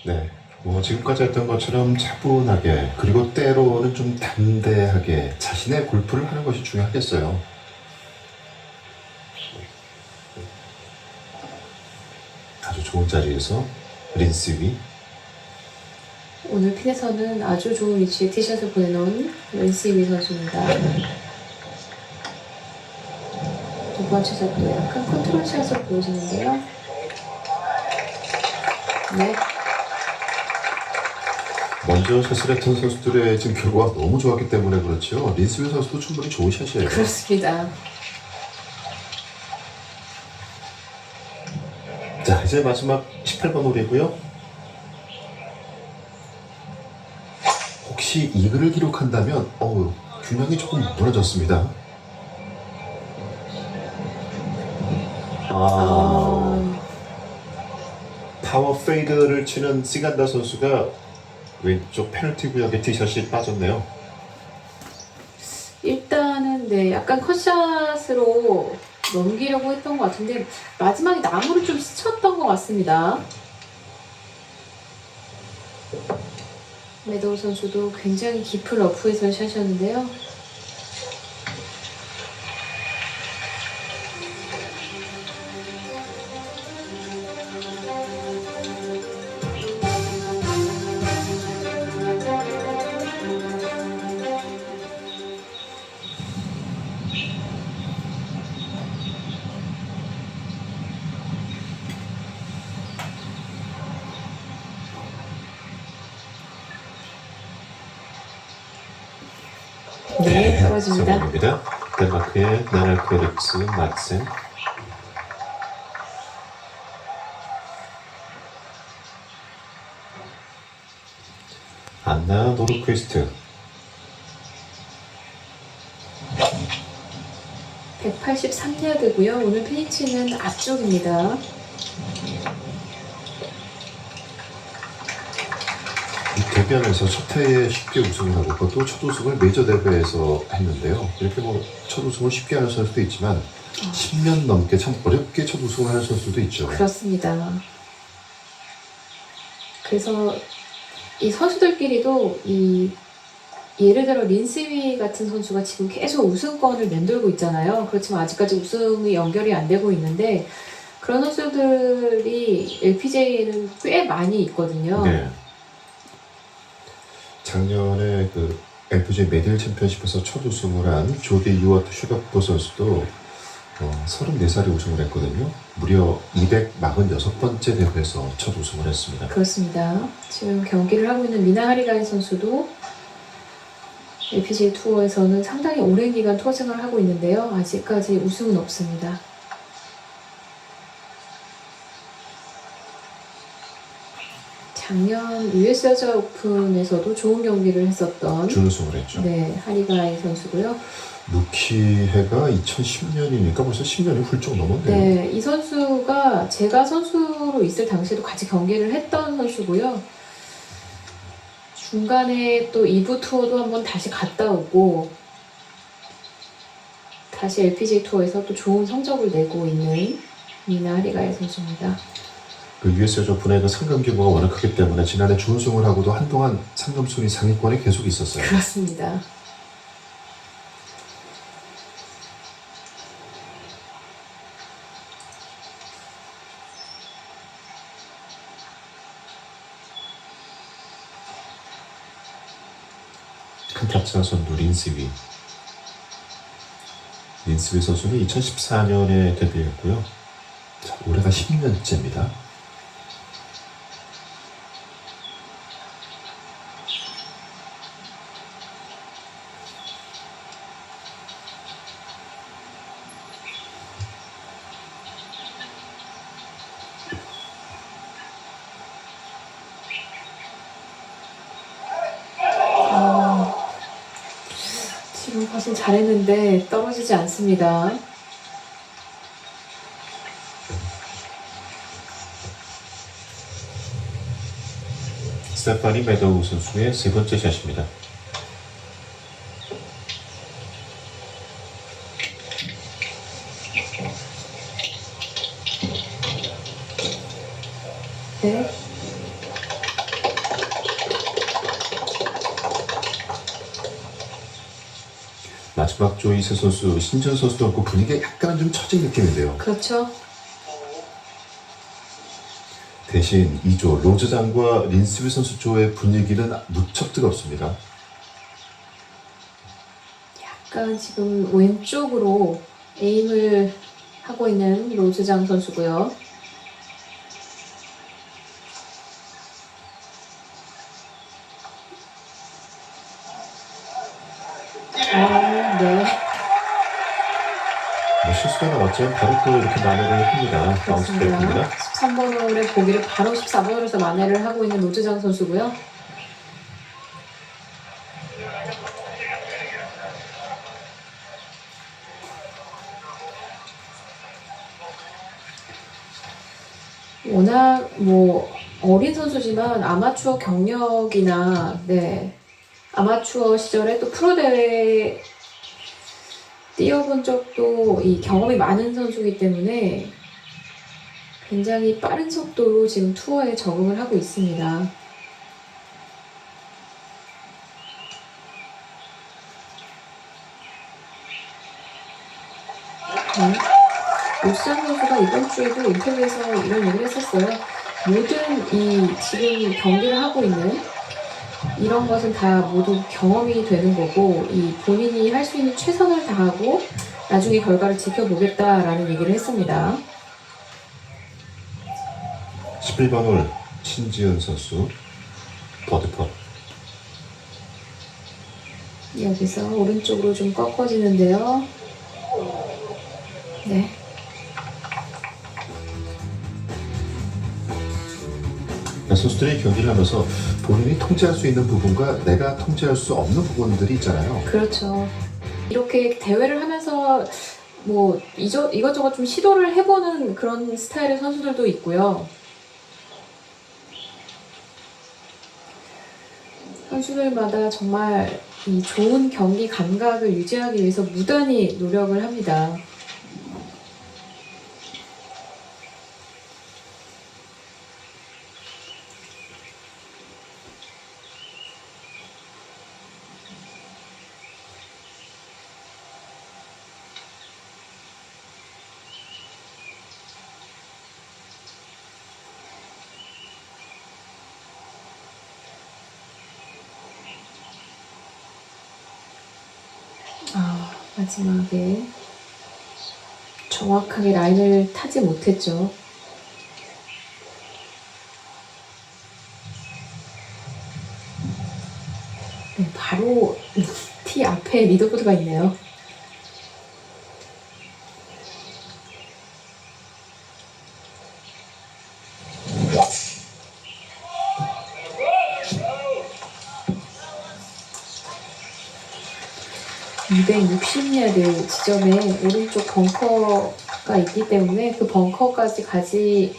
네, 뭐 지금까지 했던 것처럼 차분하게 그리고 때로는 좀 담대하게 자신의 골프를 하는 것이 중요하겠어요. 아주 좋은 자리에서 린스 위. 오늘 핀에서는 아주 좋은 위치에 티샷을 보내놓은 린스위 선수입니다. 두 번째 샷도 약간 컨트롤 샷으로 보여지는데요. 네. 먼저 샷을 했던 선수들의 지금 결과가 너무 좋았기 때문에 그렇죠. 린스 위 선수도 충분히 좋은 샷이에요. 그렇습니다. 자, 이제 마지막 18번 홀이고요. 혹시 이글을 기록한다면 균형이 조금 무너졌습니다. 파워 페이드를 치는 시간다 선수가 왼쪽 페널티 구역에 티샷이 빠졌네요. 일단은 네, 약간 컷샷으로 넘기려고 했던 것 같은데 마지막에 나무를 좀 스쳤던 것 같습니다. 매도우 선수도 굉장히 깊은 러프에서 샷이었는데요. 네, 떨어집니다. 성공입니다. 덴마크의 나날크 에릭스 마트센. 안나 노르크위스트. 183야드고요. 오늘 피니치는 앞쪽입니다. 데뷔하면서 첫 해에 쉽게 우승을 하고 그것도 첫 우승을 메이저 대회에서 했는데요. 이렇게 뭐 첫 우승을 쉽게 하는 선수도 있지만 10년 넘게 참 어렵게 첫 우승을 하는 선수도 있죠. 그렇습니다. 그래서 이 선수들끼리도 예를 들어 린스위 같은 선수가 지금 계속 우승권을 맴돌고 있잖아요. 그렇지만 아직까지 우승이 연결이 안 되고 있는데 그런 선수들이 LPGA에는 꽤 많이 있거든요. 네. 작년에 그 LPGA 메디얼 챔피언십에서 첫 우승을 한 조디 유어트 슈가포 선수도 34살에 우승을 했거든요. 무려 246번째 대회에서 첫 우승을 했습니다. 그렇습니다. 지금 경기를 하고 있는 미나 하리가이 선수도 LPGA 투어에서는 상당히 오랜 기간 투어 생활을 하고 있는데요. 아직까지 우승은 없습니다. 작년 US 여자 오픈에서도 좋은 경기를 했었던 준우승을 했죠. 네, 하리가이 선수고요. 루키 해가 2010년이니까 벌써 10년이 훌쩍 넘었네요. 네, 이 선수가 제가 선수로 있을 당시에도 같이 경기를 했던 선수고요. 중간에 또 2부 투어도 한번 다시 갔다 오고 다시 LPGA 투어에서 또 좋은 성적을 내고 있는 미나 하리가이 선수입니다. 그 US 여자 오픈의 그 상금 규모가 워낙 크기 때문에 지난해 준우승을 하고도 한동안 상금 순위 상위권에 계속 있었어요. 그렇습니다. 큰 타짜 선두 린스위. 린스위 선수는 2014년에 데뷔했고요. 자, 올해가 10년째입니다. 지금 사실 잘했는데 떨어지지 않습니다. 스테파니 매더우 선수의 세 번째 샷입니다. 네. 마지막 조 이세 선수, 신지현 선수도 그렇고 분위기가 약간 좀 처진 느낌인데요. 그렇죠. 대신 2조 로즈장과 린스비 선수 조의 분위기는 무척 뜨겁습니다. 약간 지금 왼쪽으로 에임을 하고 있는 로즈장 선수고요. 네. 실수가 나왔지만 바로 또 이렇게 만회를 합니다. 바운스 백입니다. 13번 홀의 보기를 바로 14번 홀에서 만회를 하고 있는 로즈장 선수고요. 워낙 어린 선수지만 아마추어 경력이나 아마추어 시절에 또 프로 대회 뛰어본 적도 이 경험이 많은 선수이기 때문에 굉장히 빠른 속도로 지금 투어에 적응을 하고 있습니다. 로스장 선수가 이번 주에도 인터뷰에서 이런 얘기를 했었어요. 모든 지금 경기를 하고 있는 이런 것은 다 모두 경험이 되는 거고 이 본인이 할 수 있는 최선을 다하고 나중에 결과를 지켜보겠다라는 얘기를 했습니다. 11번 홀 신지현 선수 버디펫. 여기서 오른쪽으로 좀 꺾어지는데요. 네. 선수들이 경기를 하면서 본인이 통제할 수 있는 부분과 내가 통제할 수 없는 부분들이 있잖아요. 그렇죠. 이렇게 대회를 하면서 이것저것 좀 시도를 해보는 그런 스타일의 선수들도 있고요. 선수들마다 정말 이 좋은 경기 감각을 유지하기 위해서 무단히 노력을 합니다. 마지막에 정확하게 라인을 타지 못했죠. 바로 티 앞에 리더보드가 있네요. (260야드) 지점에 오른쪽 벙커가 있기 때문에 그 벙커까지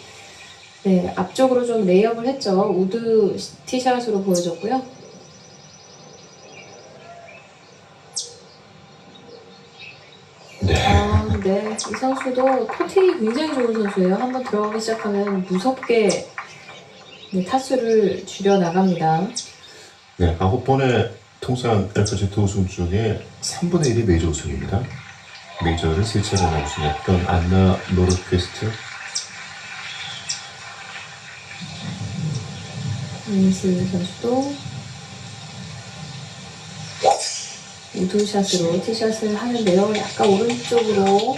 앞쪽으로 좀 레이업을 했죠. 우드 티샷으로 보여줬고요. 이 선수도 퍼팅이 굉장히 좋은 선수예요. 한번 들어가기 시작하면 무섭게 타수를 줄여 나갑니다. 9번의 통산 LPGA 우승 중에 3분의 1이 메이저 우승입니다. 메이저를 3차례나 우승했던 안나 노르퀘스트. 린스 선수도 우드샷으로 티샷을 하는데요. 약간 오른쪽으로.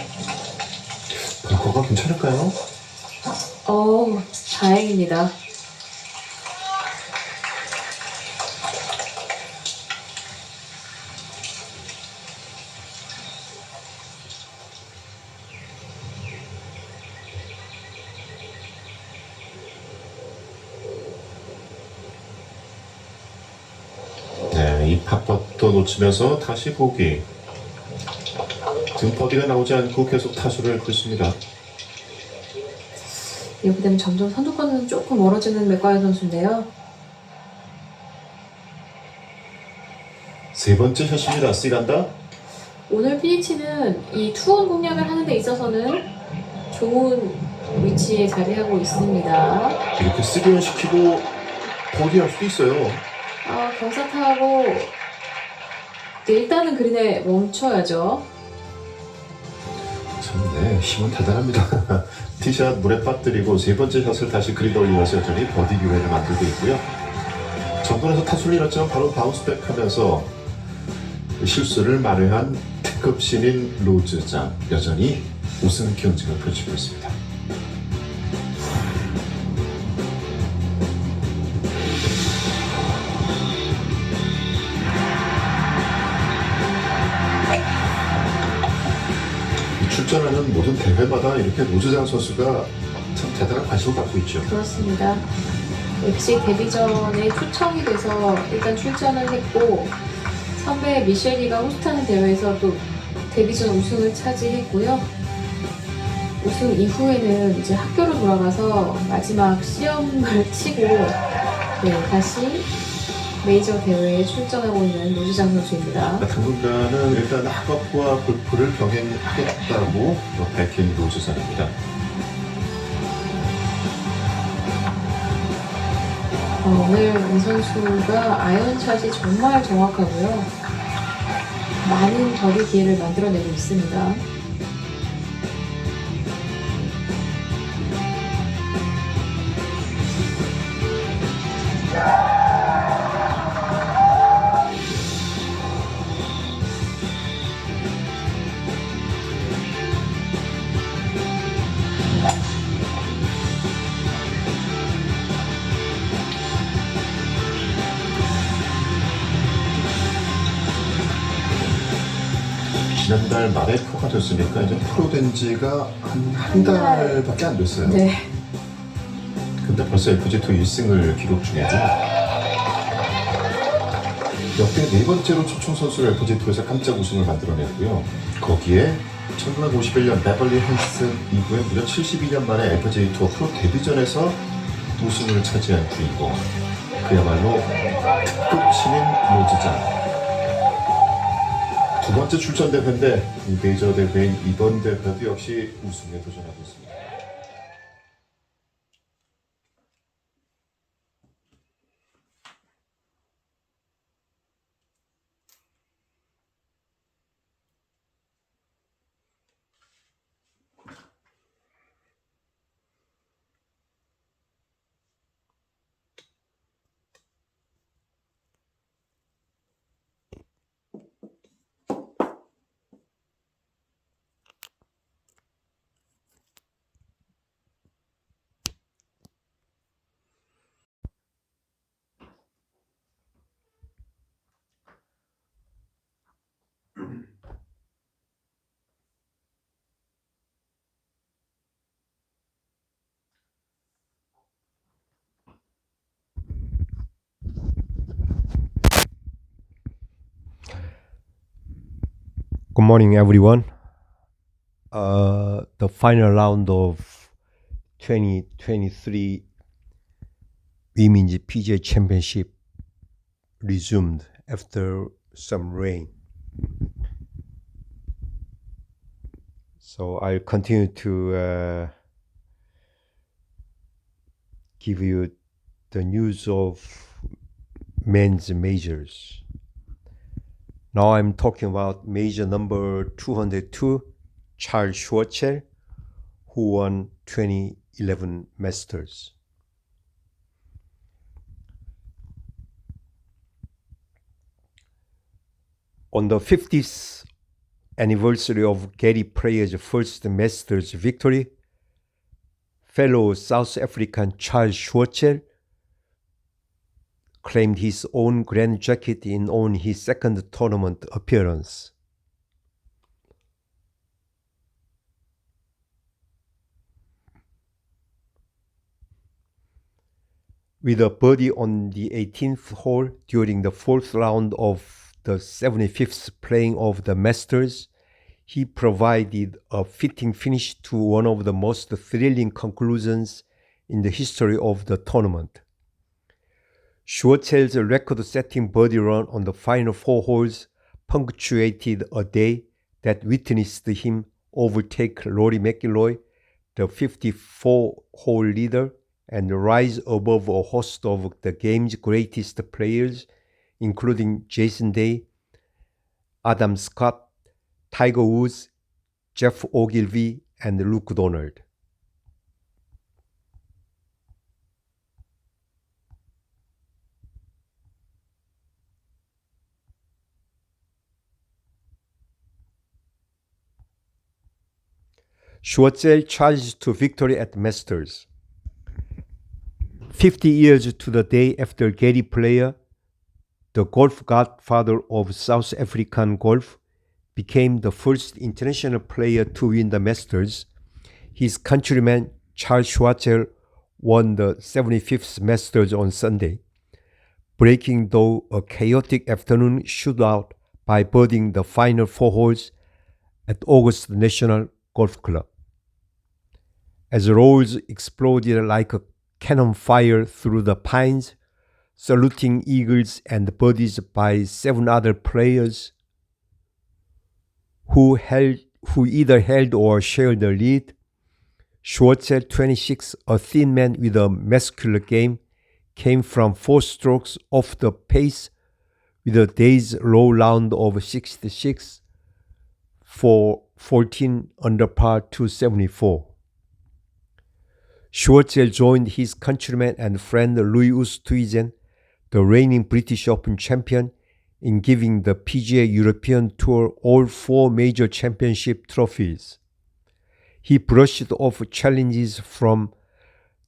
벙커가 괜찮을까요? 다행입니다. 이 팝퍼도 놓치면서 다시 보기. 등 버디가 나오지 않고 계속 타수를 긁습니다. 이렇게 되면 점점 선두권은 조금 멀어지는 맥과이어 선수인데요. 세 번째 샷입니다. 쓰간다. 오늘 피니치는 이 투혼 공략을 하는 데 있어서는 좋은 위치에 자리하고 있습니다. 이렇게 쓰기만 시키고 버디할 수도 있어요. 경사 타고 일단은 그린에 멈춰야죠. 참, 네, 힘은 대단합니다. 티샷 물에 빠뜨리고 세 번째 샷을 다시 그린 올리면서 여전히 버디 기회를 만들고 있고요. 전번에서 타수를 잃었지만 바로 바운스백 하면서 실수를 만회한 특급 신인 로즈장, 여전히 우승 경쟁을 펼치고 있습니다. 출전하는 모든 대회마다 이렇게 로즈장 선수가 참 대단한 관심을 받고 있죠. 그렇습니다. 역시 데뷔 전에 초청이 돼서 일단 출전을 했고, 선배 미셸리가 호스트하는 대회에서 또 데뷔 전 우승을 차지했고요. 우승 이후에는 이제 학교로 돌아가서 마지막 시험을 치고 다시 메이저 대회에 출전하고 있는 노주장 선수입니다. 당분간은 일단 학업과 골프를 병행하겠다고 밝힌 노주장입니다. 오늘 이 선수가 아이언샷이 정말 정확하고요. 많은 버디 기회를 만들어내고 있습니다. 지난달 말에 프로가 됐으니까 이제 프로 된 지가 한 달밖에 안 됐어요. 네. 근데 벌써 FG2 1승을 기록 중이죠. 역대 네 번째로 초청 선수를 FG2에서 깜짝 우승을 만들어냈고요. 거기에 1951년 베벌리 헨슨 이후에 무려 72년 만에 FJ 투어 프로 데뷔전에서 우승을 차지한 주인공. 그야말로 특급 신인 로즈장. 두 번째 출전 대회인데 이 메이저 대회인 이번 대회도 역시 우승에 도전하고 있습니다. Good morning, everyone. The final round of 2023 Women's PGA Championship resumed after some rain. So I'll continue to give you the news of men's majors. Now I'm talking about major number 202, Charles Schwartzel, who won 2011 Masters. On the 50th anniversary of Gary Player's first Masters victory, fellow South African Charles Schwartzel claimed his own grand jacket on his second tournament appearance. With a birdie on the 18th hole during the fourth round of the 75th playing of the Masters, he provided a fitting finish to one of the most thrilling conclusions in the history of the tournament. Schwartzel's record-setting birdie run on the final four holes punctuated a day that witnessed him overtake Rory McIlroy, the 54-hole leader, and rise above a host of the game's greatest players, including Jason Day, Adam Scott, Tiger Woods, Jeff Ogilvy, and Luke Donald. Schwartzel charged to victory at Masters. 50 years to the day after Gary Player, the golf godfather of South African golf, became the first international player to win the Masters, his countryman Charles Schwartzel won the 75th Masters on Sunday, breaking through a chaotic afternoon shootout by birdieing the final 4 holes at Augusta National Golf Club. As rolls exploded like a cannon fire through the pines, saluting eagles and birdies by 7 other players who either held or shared the lead, Schwartzel, 26, a thin man with a muscular game, came from 4 strokes off the pace with a day's low round of 66 for 14 under par 274. Schwartzel joined his countryman and friend Louis Oosthuizen, the reigning British Open champion, in giving the PGA European Tour all 4 major championship trophies. He brushed off challenges from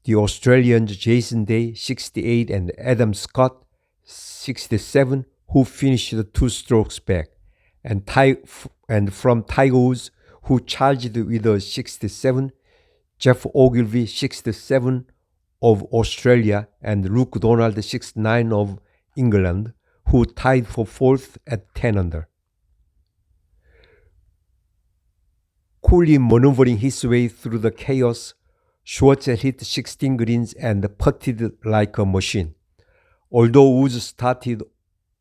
the Australians Jason Day, 68, and Adam Scott, 67, who finished 2 strokes back, and from Tiger Woods, who charged with a 67, Jeff Ogilvy, 67, of Australia, and Luke Donald, 69, of England, who tied for 4th at 10 under. Coolly maneuvering his way through the chaos, Schwartzel hit 16 greens and putted like a machine. Although Woods started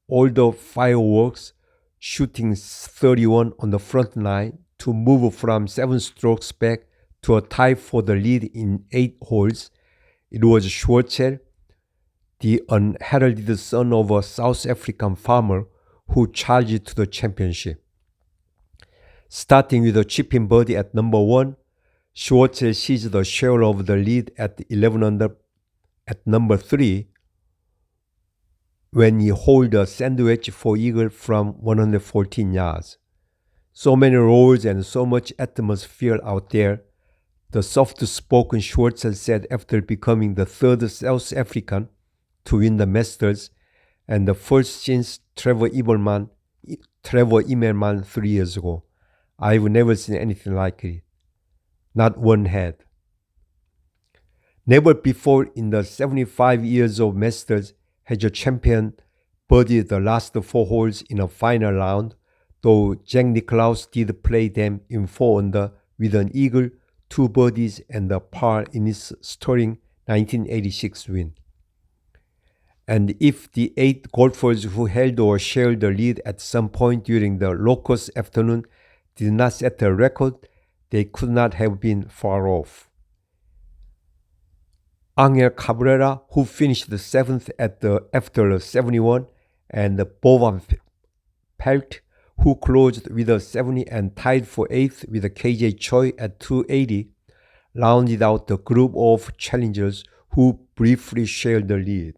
all the fireworks, shooting 31 on the front nine to move from 7 strokes back to a tie for the lead in 8 holes, it was Schwartzel, the unheralded son of a South African farmer, who charged to the championship. Starting with a chip-in birdie at number 1, Schwartzel seized a share of the lead at 11 under at number 3 when he holed a sandwich for eagle from 114 yards. So many rolls and so much atmosphere out there, the soft-spoken Schwartzel said after becoming the 3rd South African to win the Masters and the first since Trevor Immelman 3 years ago. I've never seen anything like it. Not one had. Never before in the 75 years of Masters has a champion birdied the last 4 holes in a final round, though Jack Nicklaus did play them in 4 under with an eagle, 2 birdies, and a par in his stirring 1986 win. And if the 8 golfers who held or shared the lead at some point during the raucous afternoon did not set a record, they could not have been far off. Angel Cabrera, who finished 7th after 71, and Bovan Pelt, who closed with a 70 and tied for 8th with KJ Choi at 280, rounded out the group of challengers who briefly shared the lead.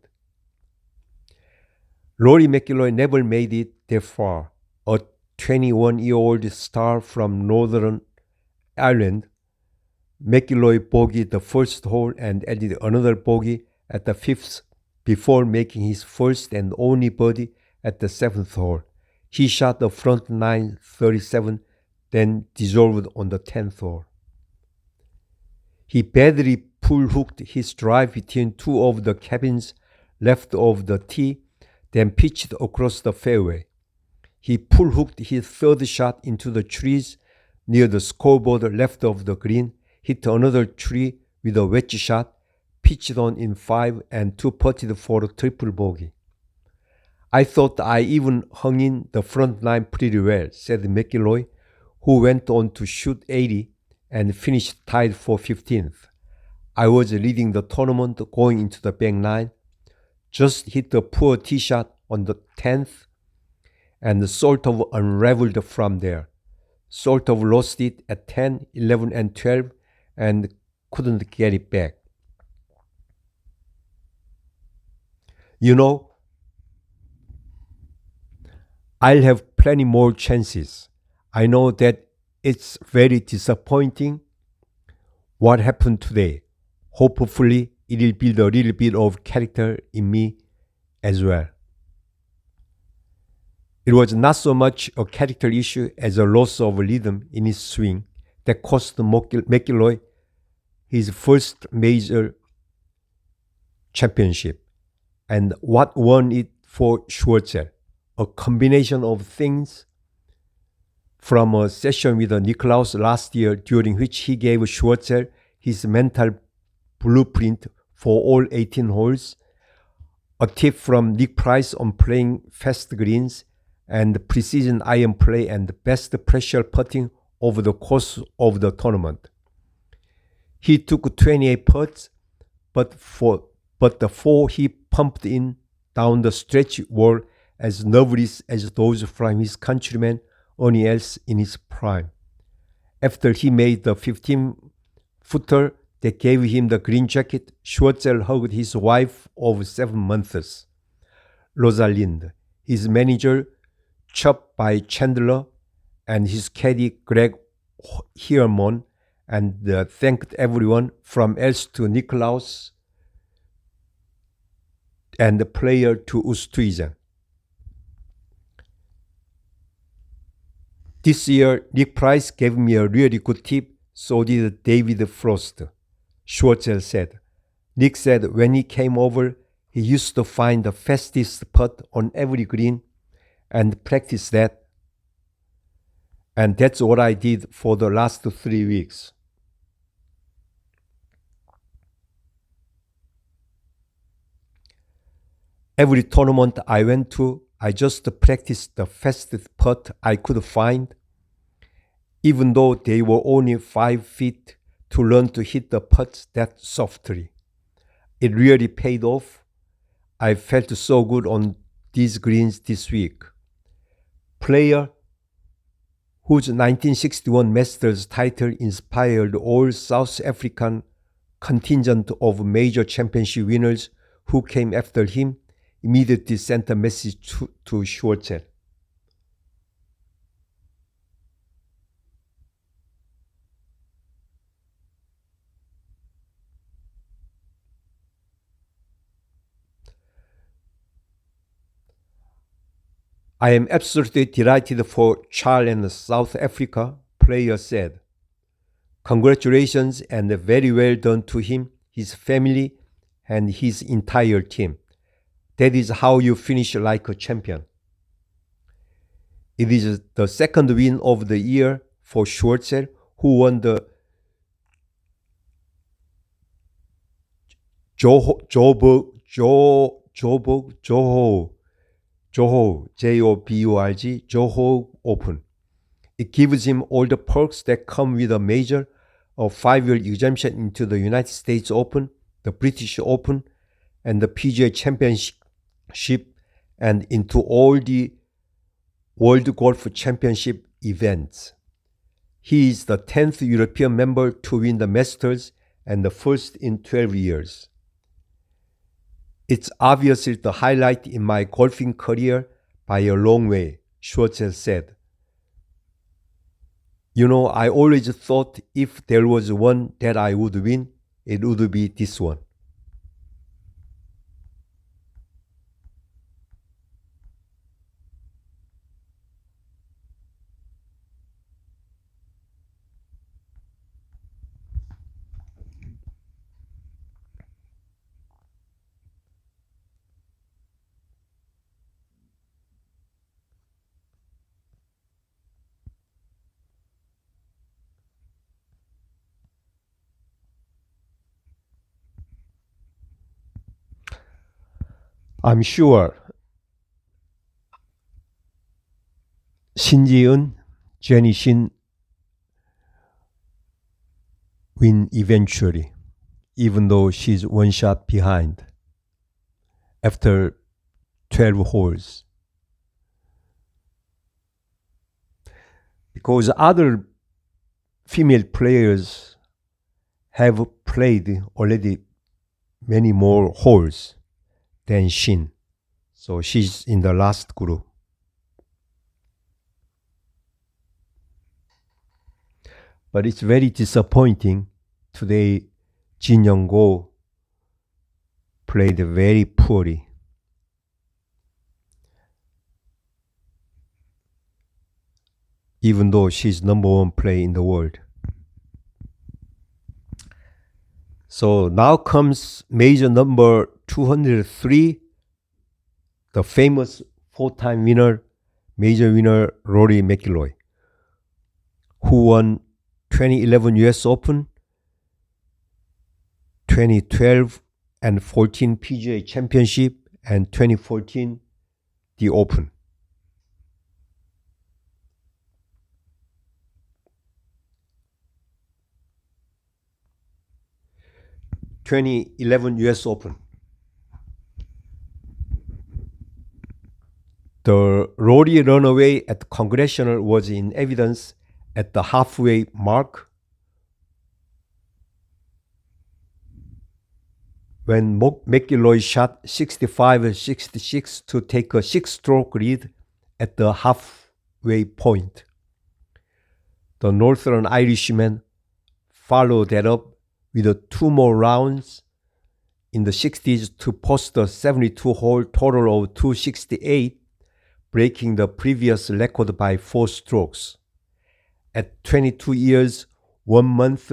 Rory McIlroy never made it that far. A 21-year-old star from Northern Ireland, McIlroy bogeyed the first hole and added another bogey at the 5th before making his first and only birdie at the 7th hole. He shot the front 9 37, then dissolved on the 10th hole. He badly pull-hooked his drive between 2 of the cabins left of the tee, then pitched across the fairway. He pull-hooked his 3rd shot into the trees near the scoreboard left of the green, hit another tree with a wedge shot, pitched on in 5 and 2 putted for a triple bogey. I thought I even hung in the front 9 pretty well, said McIlroy, who went on to shoot 80 and finished tied for 15th. I was leading the tournament going into the back 9, just hit a poor tee shot on the 10th, and sort of unraveled from there. Sort of lost it at 10, 11, and 12 and couldn't get it back. You know, I'll have plenty more chances. I know that it's very disappointing what happened today. Hopefully, it'll build a little bit of character in me as well. It was not so much a character issue as a loss of rhythm in his swing that cost McIlroy his first major championship. And what won it for Schwartzel? A combination of things, from a session with Nicklaus last year during which he gave Schwartzel his mental blueprint for all 18 holes, a tip from Nick Price on playing fast greens, and precision iron play and best pressure putting over the course of the tournament. He took 28 putts, but the 4 he pumped in down the stretch were as nervous as those from his countryman Ernie Els in his prime. After he made the 15-footer that gave him the green jacket, Schwartzel hugged his wife of 7 months, Rosalind, his manager, chopped by Chandler, and his caddy, Greg Hiermon, and thanked everyone from Els to Nicklaus and the player to Oosthuizen. This year, Nick Price gave me a really good tip, so did David Frost, Schwartzel said. Nick said when he came over, he used to find the fastest putt on every green and practice that. And that's what I did for the last 3 weeks. Every tournament I went to, I just practiced the fastest putt I could find, even though they were only 5 feet, to learn to hit the putts that softly. It really paid off. I felt so good on these greens this week. Player whose 1961 Masters title inspired all South African contingent of major championship winners who came after him, immediately sent a message to Schwartzel. I am absolutely delighted for Charles and South Africa, player said. Congratulations and very well done to him, his family, and his entire team. That is how you finish like a champion. It is the second win of the year for Schwartzel, who won the Johor, J-O-B-O-R-G, Johor Open. It gives him all the perks that come with a major, a 5-year exemption into the United States Open, the British Open, and the PGA Championship, and into all the World Golf Championship events. He is the 10th European member to win the Masters and the first in 12 years. It's obviously the highlight in my golfing career by a long way, Schwartzel said. You know, I always thought if there was one that I would win, it would be this one. I'm sure 신지은, Jenny Shin win eventually, even though she's one shot behind after 12 holes. because other female players have played already many more holes than Shin. So she's in the last group. But it's very disappointing. Today, Jin Young-go played very poorly. Even though she's number one player in the world. So now comes major number 203, the famous four-time winner, major winner Rory McIlroy, who won 2011 US Open, 2012 and 14 PGA Championship, and 2014 the Open. US Open. The Rory runaway at Congressional was in evidence at the halfway mark when McIlroy shot 65-66 to take a 6-stroke lead at the halfway point. The Northern Irishman followed that up with 2 more rounds in the 60s to post a 72-hole total of 268, breaking the previous record by 4 strokes. At 22 years, 1 month,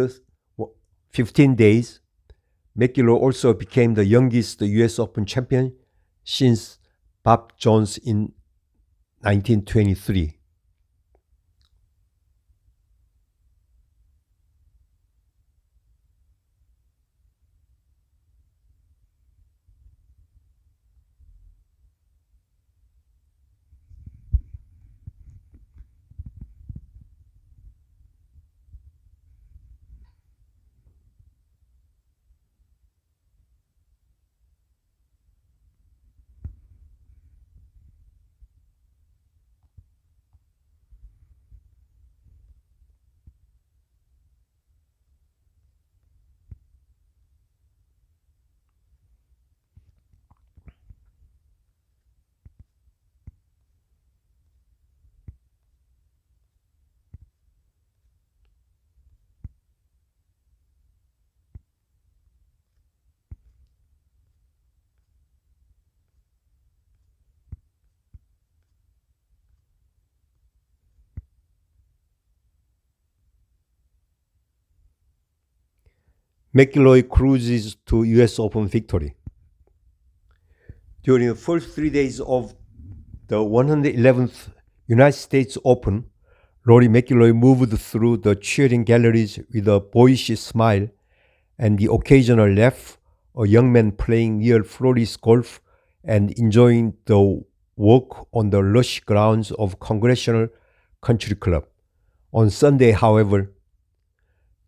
15 days, McIlroy also became the youngest US Open champion since Bob Jones in 1923. McIlroy cruises to US Open victory. During the first 3 days of the 111th United States Open, Rory McIlroy moved through the cheering galleries with a boyish smile and the occasional laugh, a young man playing near Flores Golf and enjoying the walk on the lush grounds of Congressional Country Club. On Sunday, however,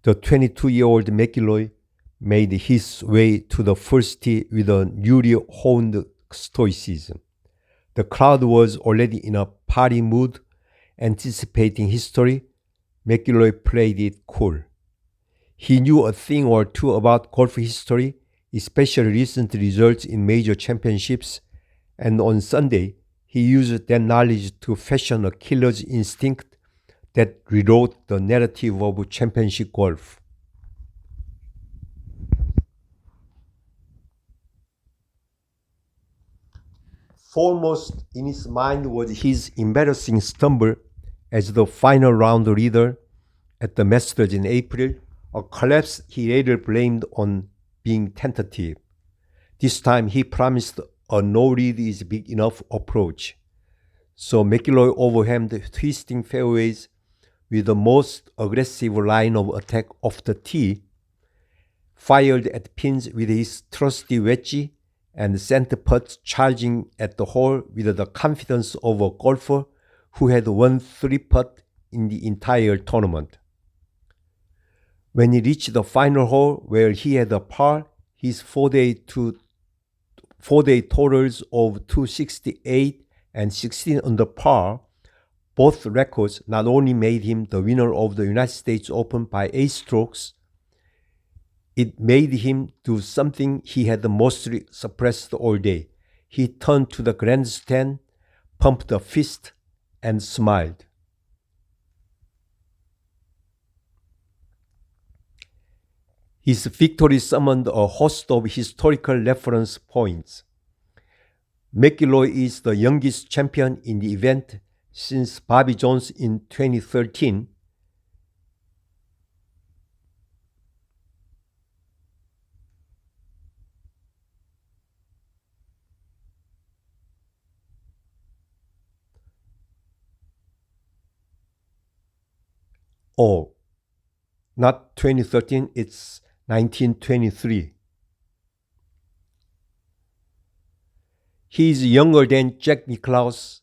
the 22-year-old McIlroy made his way to the first tee with a newly honed stoicism. The crowd was already in a party mood, anticipating history. McIlroy played it cool. He knew a thing or two about golf history, especially recent results in major championships, and on Sunday, he used that knowledge to fashion a killer's instinct that rewrote the narrative of championship golf. Foremost in his mind was his embarrassing stumble as the final round leader at the Masters in April, a collapse he later blamed on being tentative. This time he promised a no lead is big enough approach. So McIlroy overhammed twisting fairways with the most aggressive line of attack off the tee, fired at pins with his trusty wedgie, and sent putts charging at the hole with the confidence of a golfer who had won 3 putts in the entire tournament. When he reached the final hole where he had a par, his 4-day totals of 268 and 16 under par Both records not only made him the winner of the United States Open by 8 strokes, it made him do something he had mostly suppressed all day. He turned to the grandstand, pumped a fist, and smiled. His victory summoned a host of historical reference points. McIlroy is the youngest champion in the event since Bobby Jones in 2013. Oh, not 2013, it's 1923. He is younger than Jack Nicklaus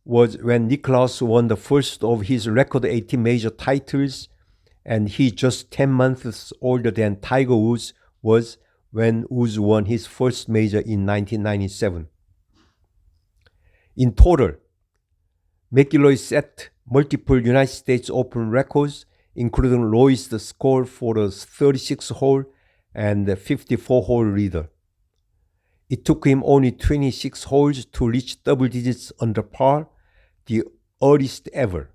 was when Nicklaus won the first of his record 18 major titles, and he just 10 months older than Tiger Woods was when Woods won his first major in 1997. In total, McIlroy set multiple United States Open records, including lowest score for the 36-hole and 54-hole leader. It took him only 26 holes to reach double digits under par, the earliest ever.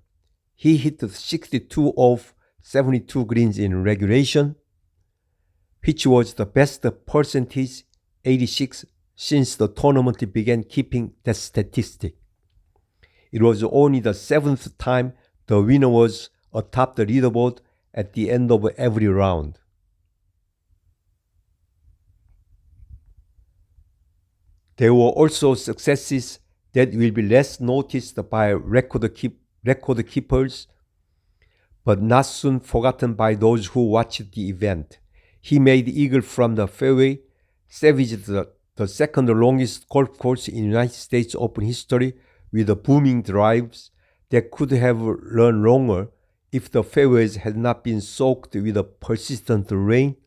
He hit 62 of 72 greens in regulation, which was the best percentage, 86, since the tournament began keeping that statistic. It was only the 7th time the winner was atop the leaderboard at the end of every round. There were also successes that will be less noticed by record keepers, but not soon forgotten by those who watched the event. He made eagle from the fairway, savaged the second longest golf course in United States Open history with booming drives that could have run longer if the fairways had not been soaked with a persistent rain,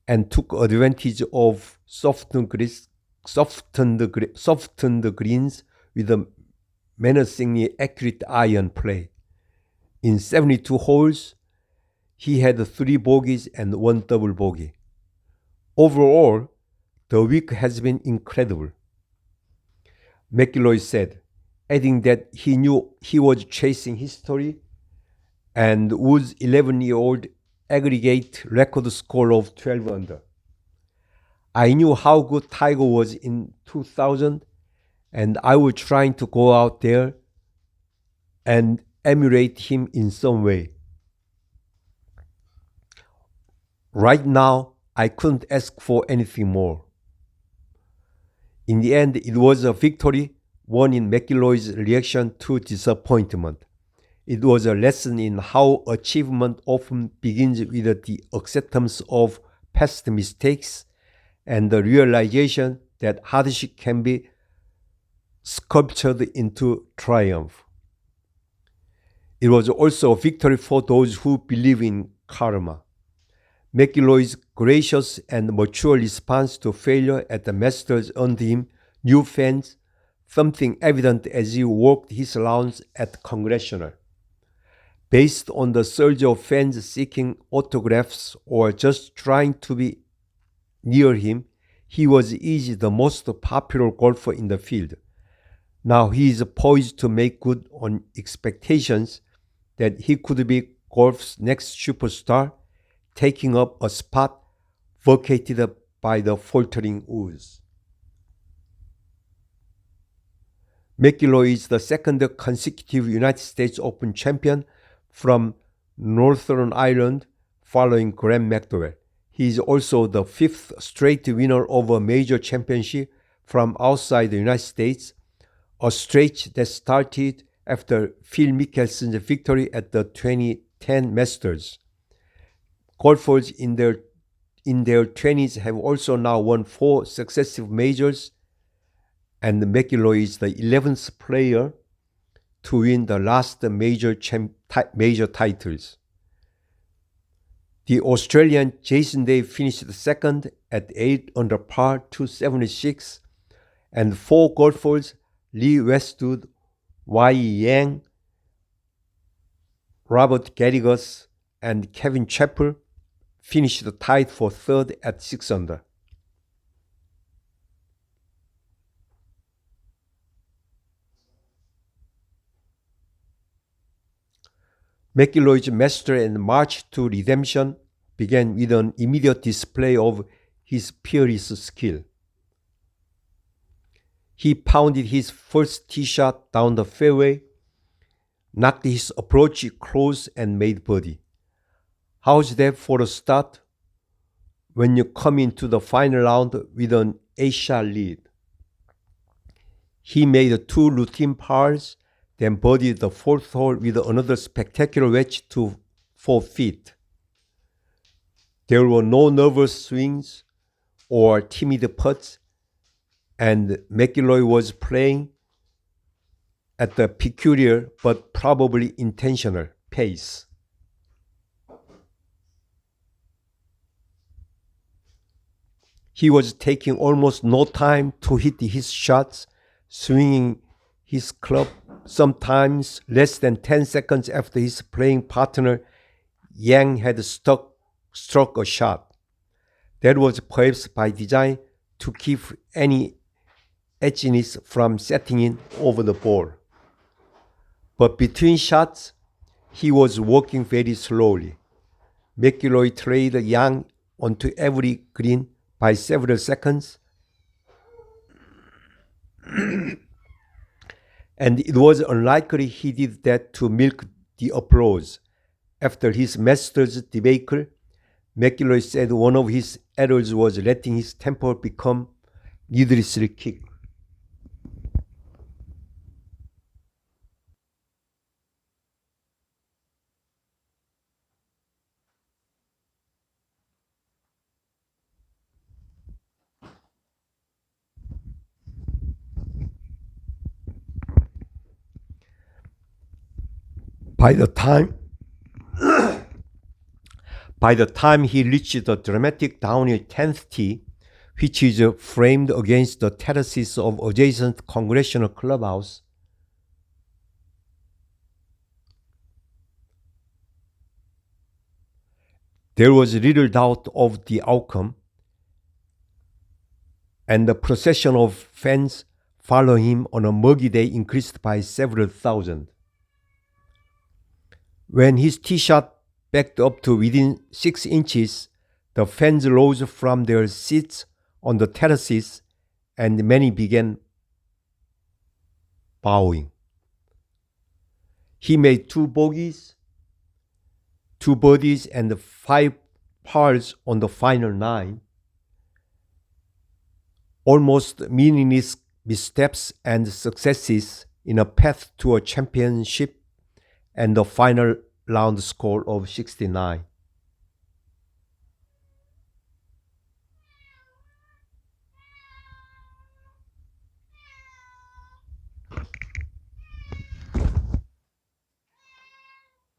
and took advantage of softened greens with a menacingly accurate iron play. In 72 holes, he had 3 bogeys and 1 double bogey. Overall, the week has been incredible, McIlroy said, adding that he knew he was chasing history and Woods' 11-year-old aggregate record score of 12 under. I knew how good Tiger was in 2000, and I was trying to go out there and emulate him in some way. Right now, I couldn't ask for anything more. In the end, it was a victory won in McIlroy's reaction to disappointment. It was a lesson in how achievement often begins with the acceptance of past mistakes and the realization that hardship can be sculptured into triumph. It was also a victory for those who believe in karma. McIlroy's gracious and mature response to failure at the Masters earned him new fans, something evident as he worked his rounds at Congressional. Based on the surge of fans seeking autographs or just trying to be near him, he was easily the most popular golfer in the field. Now he is poised to make good on expectations that he could be golf's next superstar, taking up a spot vacated by the faltering Woods. McIlroy is the second consecutive United States Open champion from Northern Ireland, following Graham McDowell. He is also the 5th straight winner of a major championship from outside the United States, a streak that started after Phil Mickelson's victory at the 2010 Masters. Golfers in their 20s have also now won 4 successive majors, and McIlroy is the 11th player to win the last major titles. The Australian Jason Day finished second at 8 under par 276, and 4 golfers, Lee Westwood, Y. Yang, Robert Garrigus and Kevin Chappell finished tied for third at 6 under. McIlroy's master and march to redemption began with an immediate display of his peerless skill. He pounded his first tee shot down the fairway, knocked his approach close, and made birdie. How's that for a start when you come into the final round with an 8-shot lead? He made 2 routine pars, then birdied the 4th hole with another spectacular wedge to 4 feet. There were no nervous swings or timid putts, and McIlroy was playing at the peculiar but probably intentional pace. He was taking almost no time to hit his shots, swinging his club sometimes less than 10 seconds after his playing partner Yang had struck a shot. That was perhaps by design to keep any edginess from setting in over the ball. But between shots, he was walking very slowly. McIlroy trailed Yang onto every green by several seconds, and it was unlikely he did that to milk the applause. After his Masters debacle, McIlroy said one of his errors was letting his temper become needlessly kicked. By the time he reached the dramatic downhill 10th tee, which is framed against the terraces of adjacent Congressional Clubhouse, there was little doubt of the outcome, and the procession of fans following him on a muggy day increased by several thousand. When his tee shot backed up to within 6 inches, the fans rose from their seats on the terraces and many began bowing. He made 2 bogeys, 2 birdies, and 5 pars on the final 9. Almost meaningless missteps and successes in a path to a championship and the final round score of 69.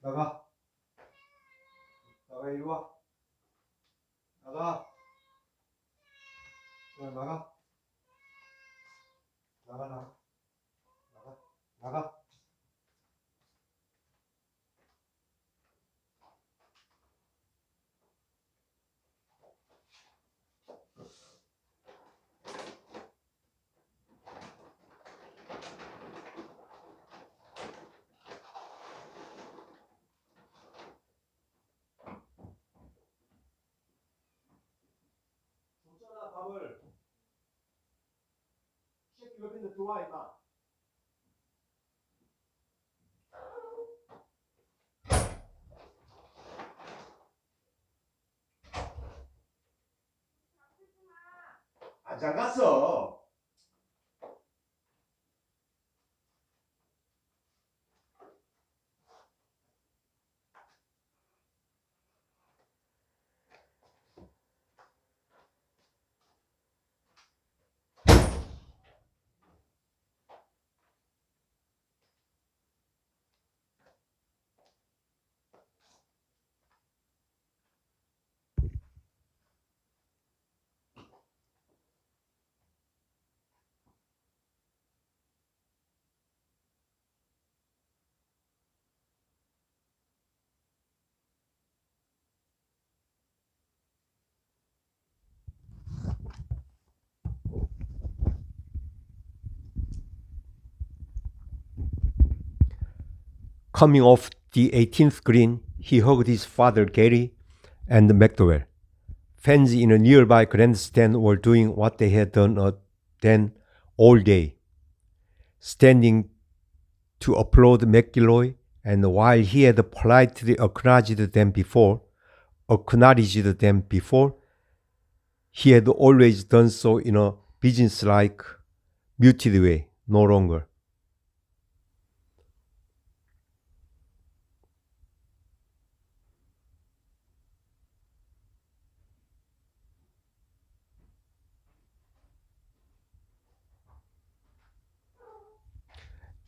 나가 이리 와. 나가. 나가. 줬잖아 밥을. 새끼 옆에 있는데 들어와 임마. 안 잠갔어. Coming off the 18th green, he hugged his father Gary and McDowell. Fans in a nearby grandstand were doing what they had done then all day, standing to applaud McIlroy, and while he had politely acknowledged them before, he had always done so in a businesslike, muted way, no longer.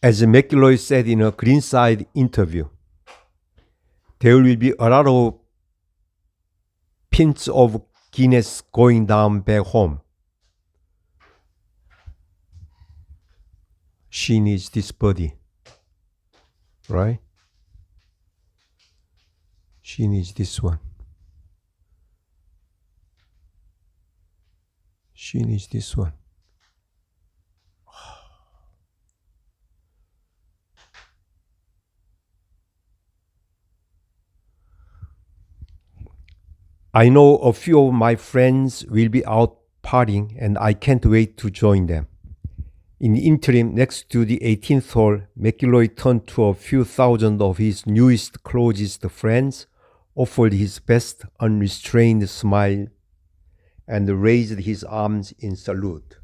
As McIlroy said in a Greenside interview, there will be a lot of pints of Guinness going down back home. She needs this birdie, right? She needs this one. She needs this one. I know a few of my friends will be out partying and I can't wait to join them. In the interim, next to the 18th hole, McIlroy turned to a few thousand of his newest, closest friends, offered his best unrestrained smile, and raised his arms in salute.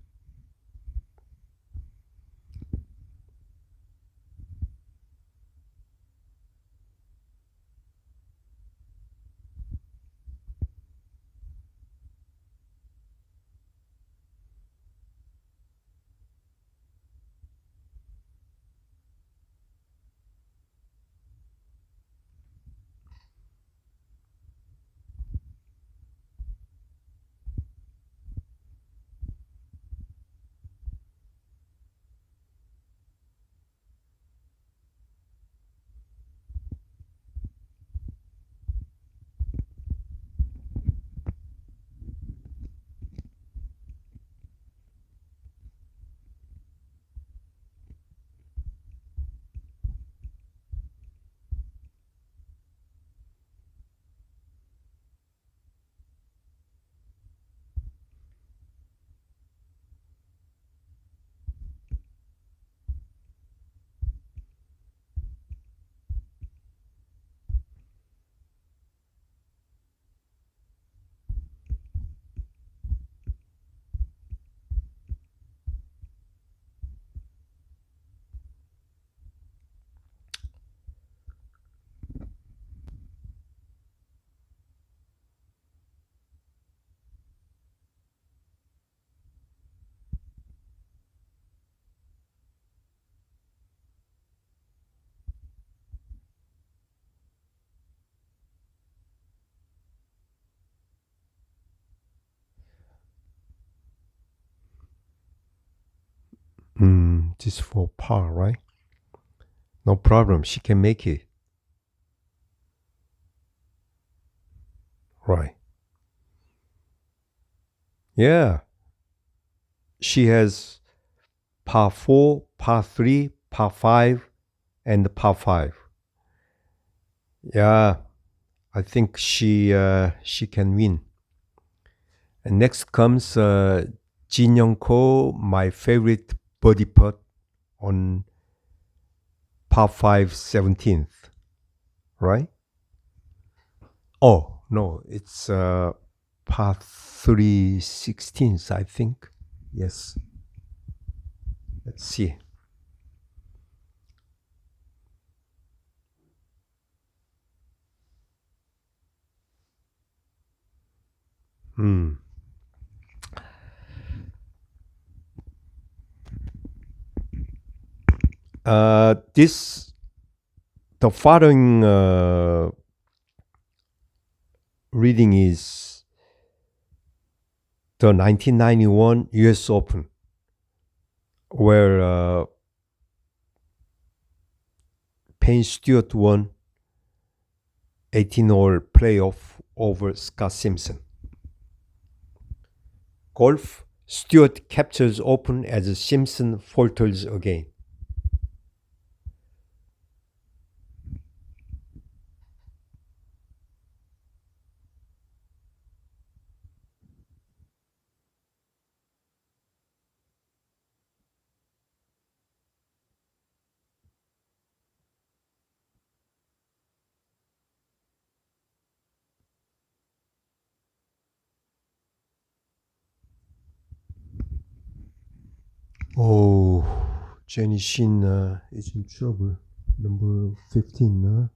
This for par, right? No problem. She can make it. Right. Yeah. She has par 4, par 3, par 5, and par 5. Yeah. I think she can win. And next comes Jin Young Ko, my favorite birdie putt on par 5 17th, right? Oh, no, it's par 3 16th, I think. Yes. Let's see. The following reading is the 1991 US Open, where Payne Stewart won 18-hole playoff over Scott Simpson. Golf, Stewart captures Open as Simpson falters again. Oh, Jenny Shin is in trouble. Number 15.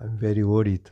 I'm very worried.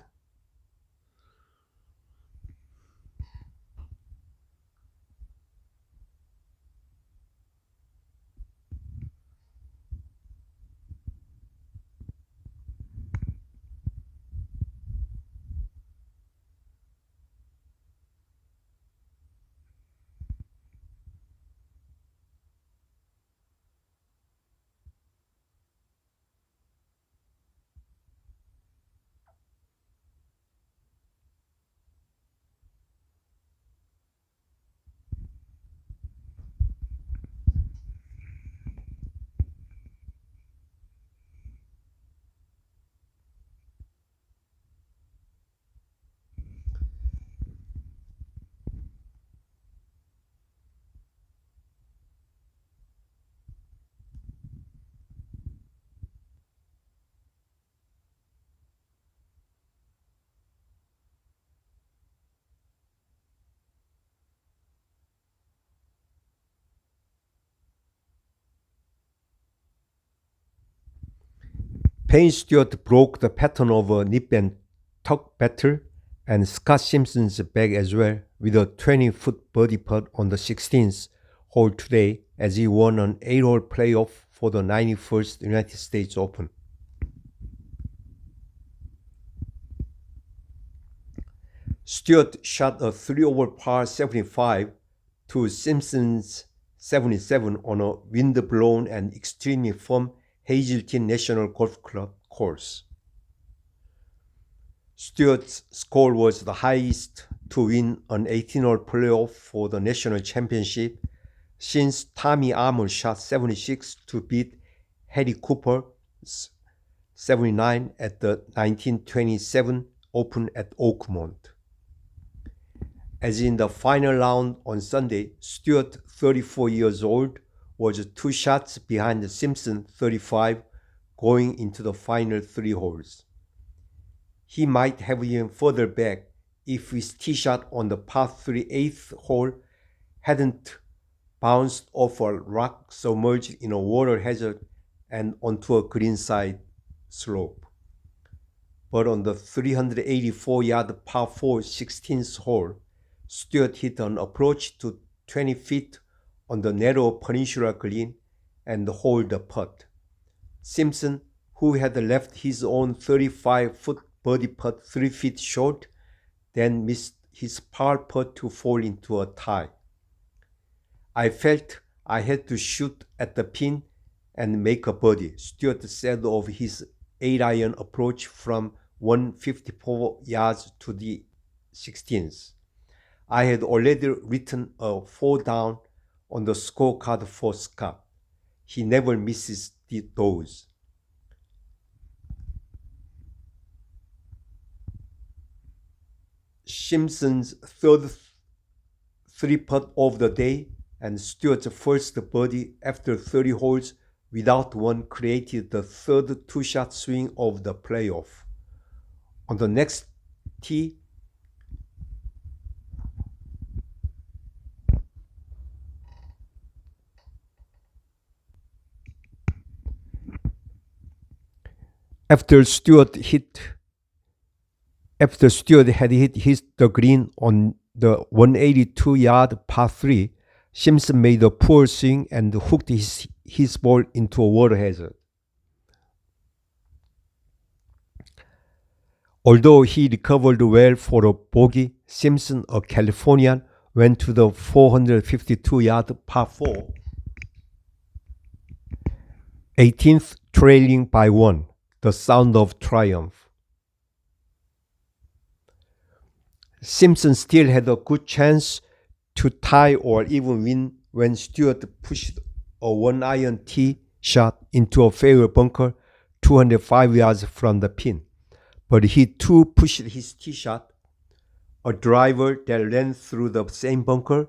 Payne Stewart broke the pattern of a nip and tuck battle, and Scott Simpson's back as well with a 20-foot birdie putt on the 16th hole today as he won an 8-hole playoff for the 91st United States Open. Stewart shot a 3-over par 75 to Simpson's 77 on a wind-blown and extremely firm Hazeltine National Golf Club course. Stewart's score was the highest to win an 18-hole playoff for the national championship since Tommy Armour shot 76 to beat Harry Cooper's 79 at the 1927 Open at Oakmont. As in the final round on Sunday, Stewart, 34 years old, was 2 shots behind Simpson, 35, going into the final 3 holes. He might have even further back if his tee shot on the par 3 8th hole hadn't bounced off a rock submerged in a water hazard and onto a greenside slope. But on the 384-yard par 4 16th hole, Stewart hit an approach to 20 feet on the narrow peninsula green and holed the putt. Simpson, who had left his own 35-foot birdie putt 3 feet short, then missed his par putt to fall into a tie. I felt I had to shoot at the pin and make a birdie, Stewart said of his 8-iron approach from 154 yards to the 16th. I had already written a 4 down on the scorecard for Scott. He never misses those. Simpson's third 3-putt of the day and Stewart's first birdie after 30 holes without one created the third 2-shot swing of the playoff. On the next tee, After Stewart had hit the green on the 182-yard par 3, Simpson made a poor swing and hooked his ball into a water hazard. Although he recovered well for a bogey, Simpson, a Californian, went to the 452-yard par 4, 18th trailing by 1, the sound of triumph. Simpson still had a good chance to tie or even win when Stewart pushed a 1-iron tee shot into a fairway bunker 205 yards from the pin. But he too pushed his tee shot, a driver that ran through the same bunker,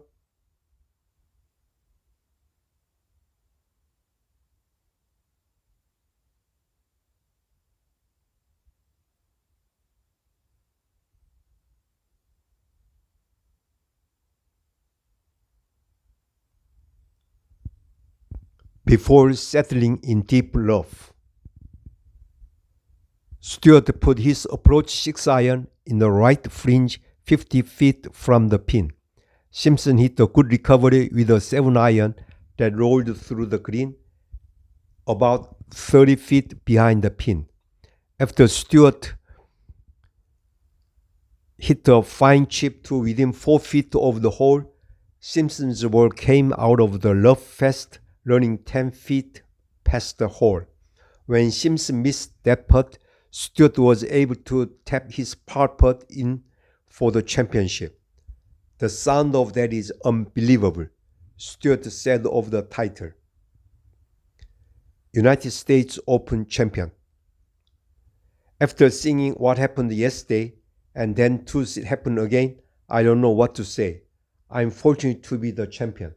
before settling in deep rough. Stewart put his approach 6-iron in the right fringe 50 feet from the pin. Simpson hit a good recovery with a 7-iron that rolled through the green about 30 feet behind the pin. After Stewart hit a fine chip to within 4 feet of the hole, Simpson's ball came out of the rough fast, running 10 feet past the hole. When Simpson missed that putt, Stewart was able to tap his par putt in for the championship. "The sound of that is unbelievable," Stewart said of the title. United States Open champion. "After seeing what happened yesterday, and then to see it happen again, I don't know what to say. I'm fortunate to be the champion."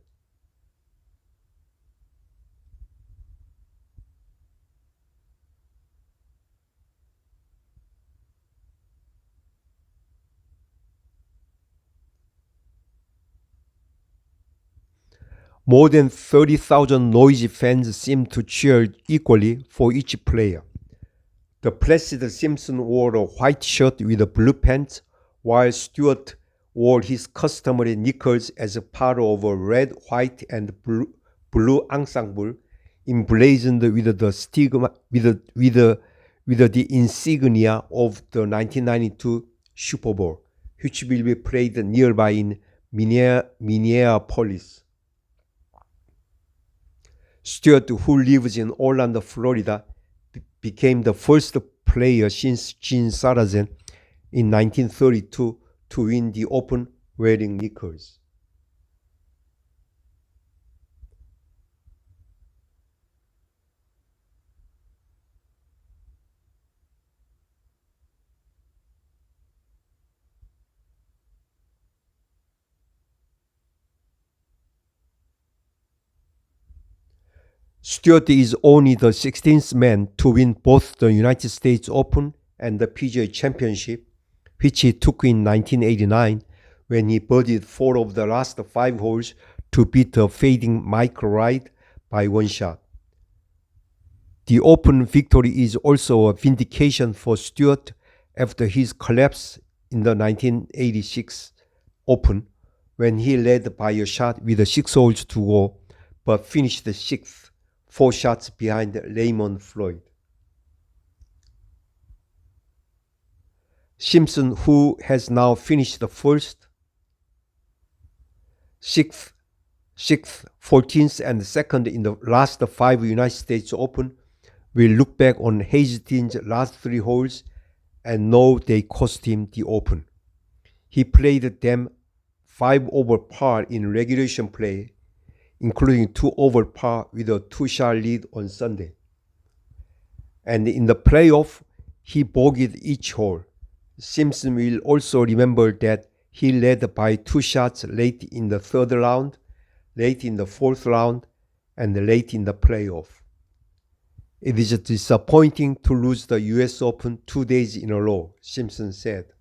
More than 30,000 noisy fans seemed to cheer equally for each player. The placid Simpson wore a white shirt with blue pants, while Stewart wore his customary knickers as a part of a red, white, and blue ensemble emblazoned with the insignia of the 1992 Super Bowl, which will be played nearby in Minneapolis. Stewart, who lives in Orlando, Florida, became the first player since Gene Sarazen in 1932 to win the Open wearing knickers. Stewart is only the 16th man to win both the United States Open and the PGA Championship, which he took in 1989 when he birdied 4 of the last 5 holes to beat a fading Mike Wright by 1 shot. The Open victory is also a vindication for Stewart after his collapse in the 1986 Open, when he led by a shot with 6 holes to go but finished 6th, 4 shots behind Raymond Floyd. Simpson, who has now finished the 1st, 6th, 14th, and 2nd in the last 5 United States Open, will look back on Hazeltine's last 3 holes and know they cost him the Open. He played them 5 over par in regulation play, including 2 over par with a 2-shot lead on Sunday. And in the playoff, he bogeyed each hole. Simpson will also remember that he led by 2 shots late in the 3rd round, late in the 4th round, and late in the playoff. "It is disappointing to lose the US Open 2 days in a row," Simpson said.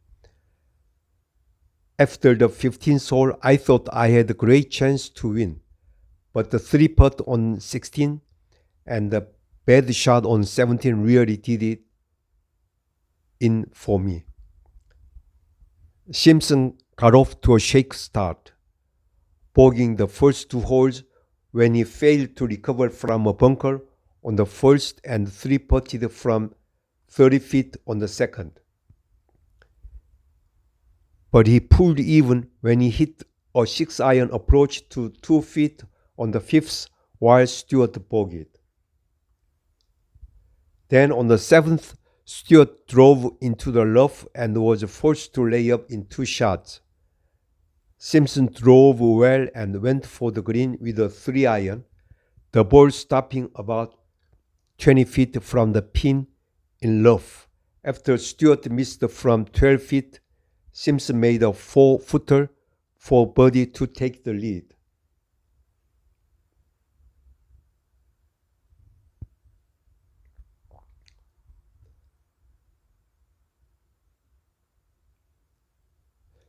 "After the 15th hole, I thought I had a great chance to win. But the 3-putt on 16 and the bad shot on 17 really did it in for me." Simpson got off to a shaky start, bogeying the first 2 holes when he failed to recover from a bunker on the first and 3-putted from 30 feet on the second. But he pulled even when he hit a 6-iron approach to 2 feet on the 5th while Stewart bogeyed. Then on the 7th, Stewart drove into the rough and was forced to lay up in 2 shots. Simpson drove well and went for the green with a 3-iron, the ball stopping about 20 feet from the pin in rough. After Stewart missed from 12 feet, Simpson made a 4-footer for birdie to take the lead.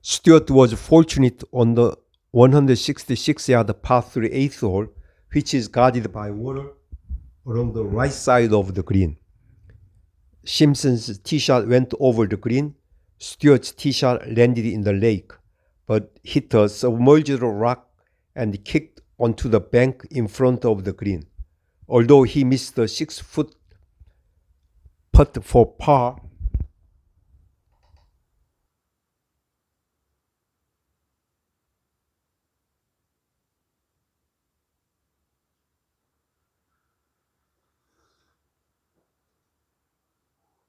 Stewart was fortunate on the 166-yard par 3 8th hole, which is guarded by water along the right side of the green. Simpson's tee shot went over the green. Stewart's tee shot landed in the lake, but hit a submerged rock and kicked onto the bank in front of the green. Although he missed the 6-foot putt for par,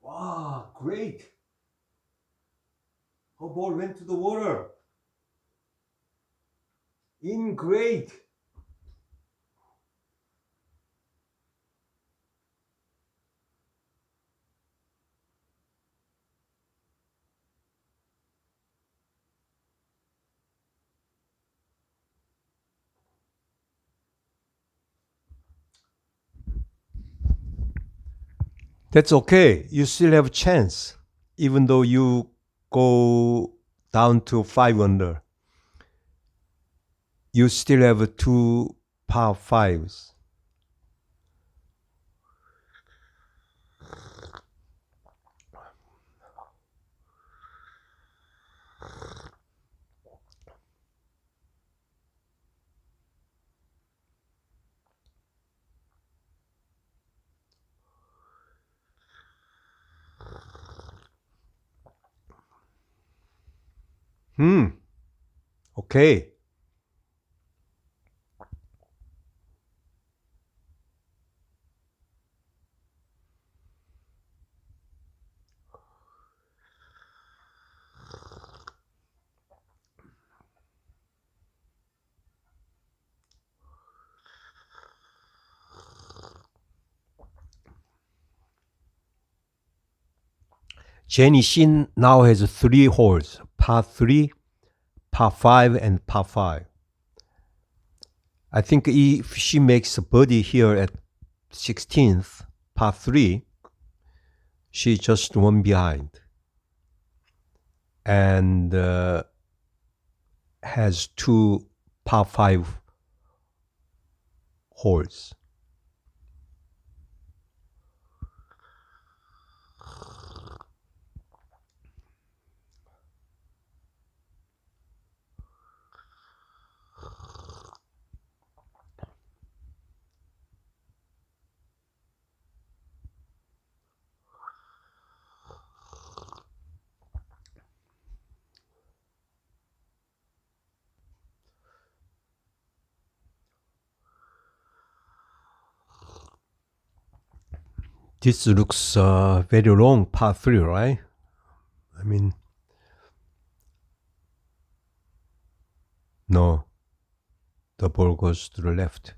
wow, great! Her ball went to the water. In great. That's okay. You still have a chance, even though you go down to 5 under. You still have 2 par 5s. Okay. Jenny Shin now has 3 holes, par 3, par 5, and par 5. I think if she makes a birdie here at 16th, par 3, she's just one behind. And has 2 par 5 holes. This looks very long, par 3, right? I mean, no, the ball goes to the left.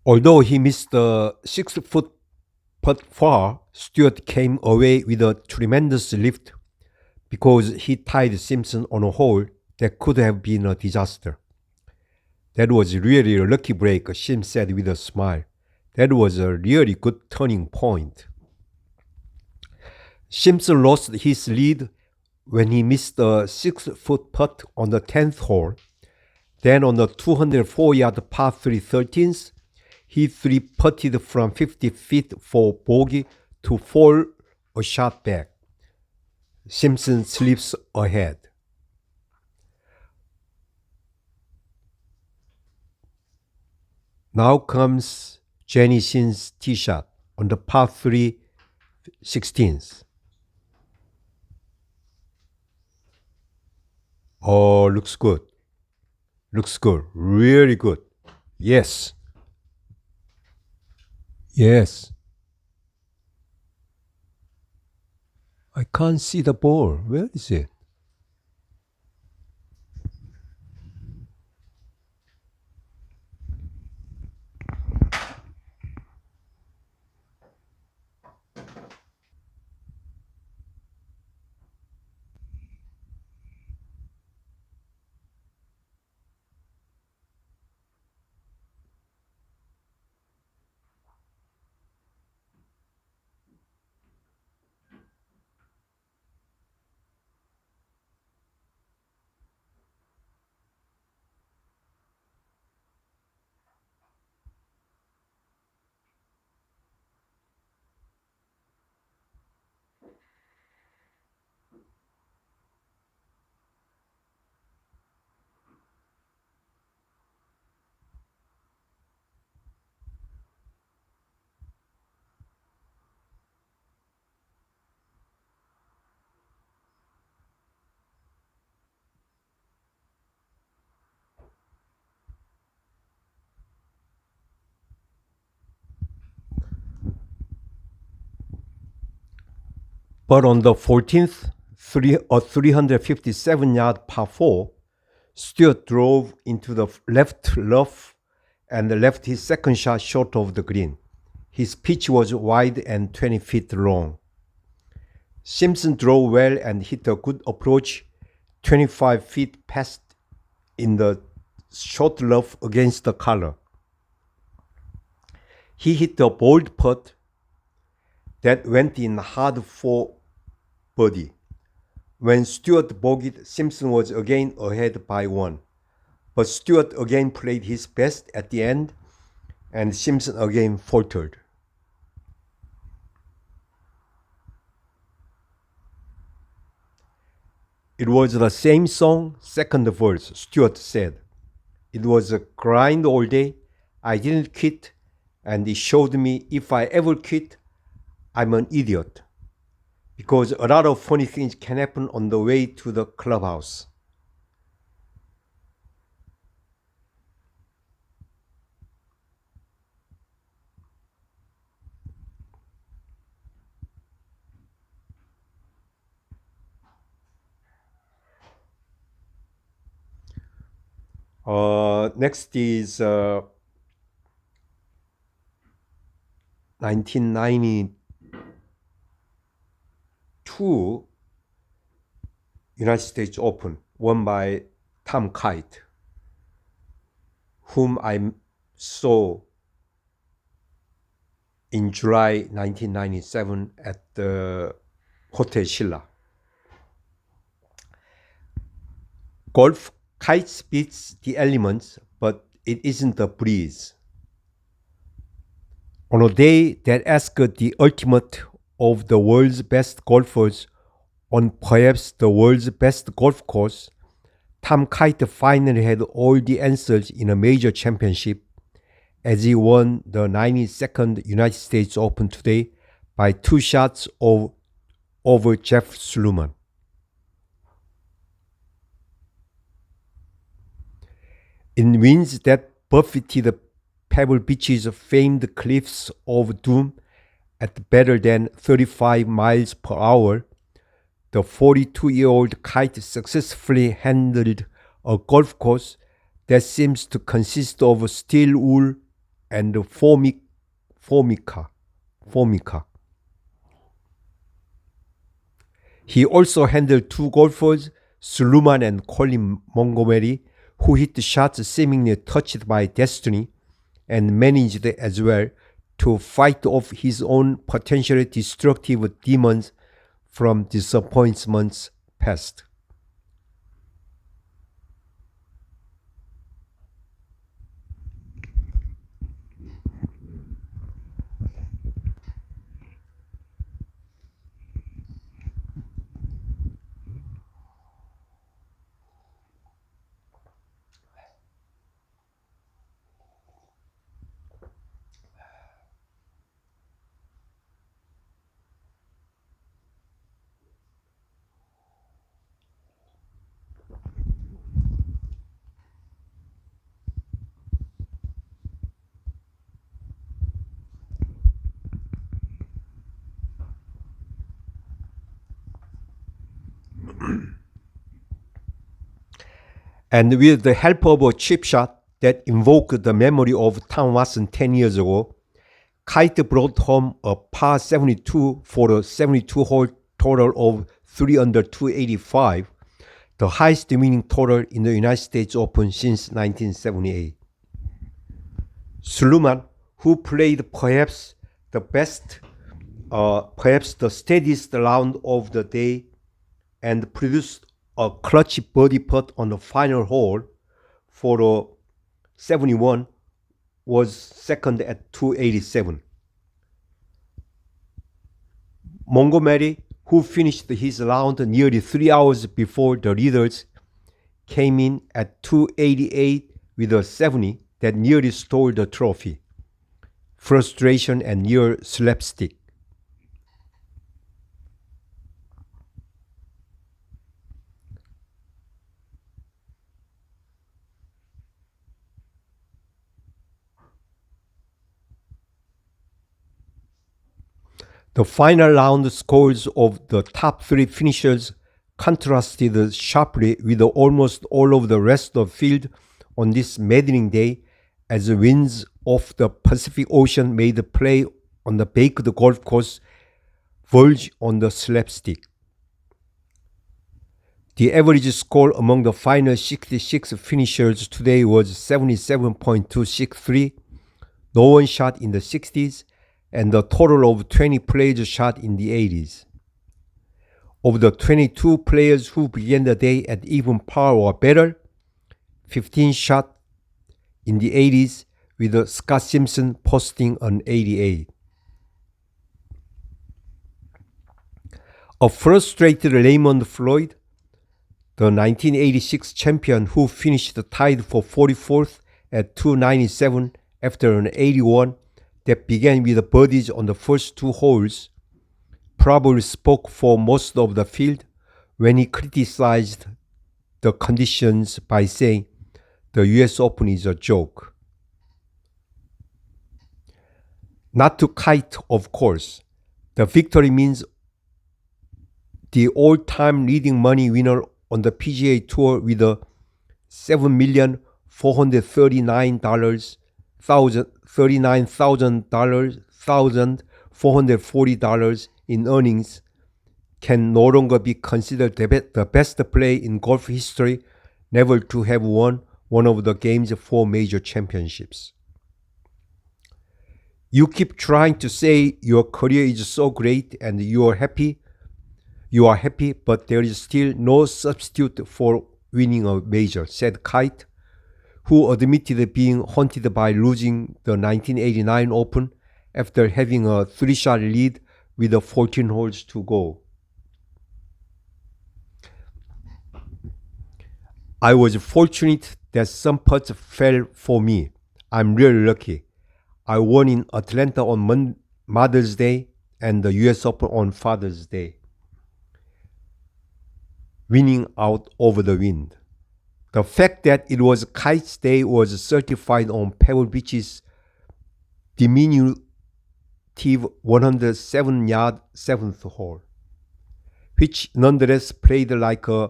Although he missed the 6-foot putt far, Stewart came away with a tremendous lift because he tied Simpson on a hole that could have been a disaster. That was really a lucky break, Sim said with a smile. That was a really good turning point. Simpson lost his lead when he missed a 6-foot putt on the 10th hole, Then on the 204-yard par 3 13th, he three-putted from 50 feet for bogey to fall a shot back. Simpson slips ahead. Now comes Jenny Sin's tee shot on the par 3 16th. Oh, looks good. Looks good. Really good. Yes. Yes. I can't see the ball. Where is it? But on the 14th, a 357-yard par 4, Stewart drove into the left rough and left his second shot short of the green. His pitch was wide and 20 feet long. Simpson drove well and hit a good approach 25 feet past in the short rough against the collar. He hit a bold putt that went in hard for birdie. When Stewart bogeyed, Simpson was again ahead by 1. But Stewart again played his best at the end, and Simpson again faltered. It was the same song, second verse, Stewart said. It was a grind all day. I didn't quit, and it showed me if I ever quit, I'm an idiot. Because a lot of funny things can happen on the way to the clubhouse. Next is 1992 United States Open, won by Tom Kite, whom I saw in July 1997 at the Hotel Shilla. Golf kites beats the elements, but it isn't the breeze. On a day that asked the ultimate of the world's best golfers on perhaps the world's best golf course, Tom Kite finally had all the answers in a major championship as he won the 92nd United States Open today by 2 shots over Jeff Sluman. In winds that buffeted Pebble Beach's famed cliffs of doom at better than 35 miles per hour, the 42-year-old Kite successfully handled a golf course that seems to consist of steel wool and formica. He also handled 2 golfers, Sluman and Colin Montgomery, who hit shots seemingly touched by destiny, and managed as well to fight off his own potentially destructive demons from disappointments past. And with the help of a chip shot that invoked the memory of Tom Watson 10 years ago, Kite brought home a par 72 for a 72-hole total of 3 under 285, the highest winning total in the United States Open since 1978. Suleiman, who played perhaps the steadiest round of the day and produced a clutch birdie putt on the final hole for a 71, was second at 287. Montgomery, who finished his round nearly 3 hours before the leaders, came in at 288 with a 70 that nearly stole the trophy. Frustration and near slapstick. The final round scores of the top 3 finishers contrasted sharply with almost all of the rest of the field on this maddening day, as the winds off the Pacific Ocean made play on the baked golf course verge on the slapstick. The average score among the final 66 finishers today was 77.263. No one shot in the 60s, and a total of 20 players shot in the 80s. Of the 22 players who began the day at even par or better, 15 shot in the 80s, with Scott Simpson posting an 88. A frustrated Raymond Floyd, the 1986 champion who finished tied for 44th at 297 after an 81 that began with birdies on the first 2 holes, probably spoke for most of the field when he criticized the conditions by saying the US Open is a joke. Not to Kite, of course. The victory means the all-time leading money winner on the PGA Tour with a $7,439,440 in earnings can no longer be considered the best player in golf history never to have won one of the game's 4 major championships. You keep trying to say your career is so great and you are happy, but there is still no substitute for winning a major, said Kite, who admitted being haunted by losing the 1989 Open after having a 3-shot lead with 14 holes to go. I was fortunate that some putts fell for me. I'm really lucky. I won in Atlanta on Mother's Day and the US Open on Father's Day, winning out over the wind. The fact that it was Kite's day was certified on Pebble Beach's diminutive 107-yard 7th hole, which nonetheless played like a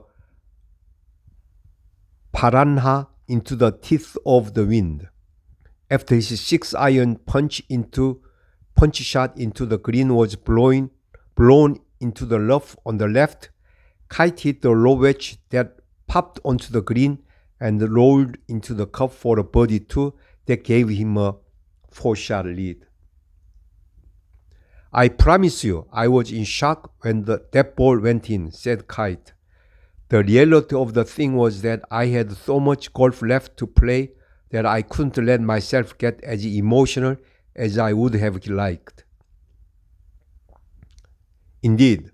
piranha into the teeth of the wind. After his 6-iron punch shot into the green was blown into the rough on the left, Kite hit the low wedge that popped onto the green and rolled into the cup for a birdie 2 that gave him a 4-shot lead. I promise you, I was in shock when that ball went in, said Kite. The reality of the thing was that I had so much golf left to play that I couldn't let myself get as emotional as I would have liked. Indeed,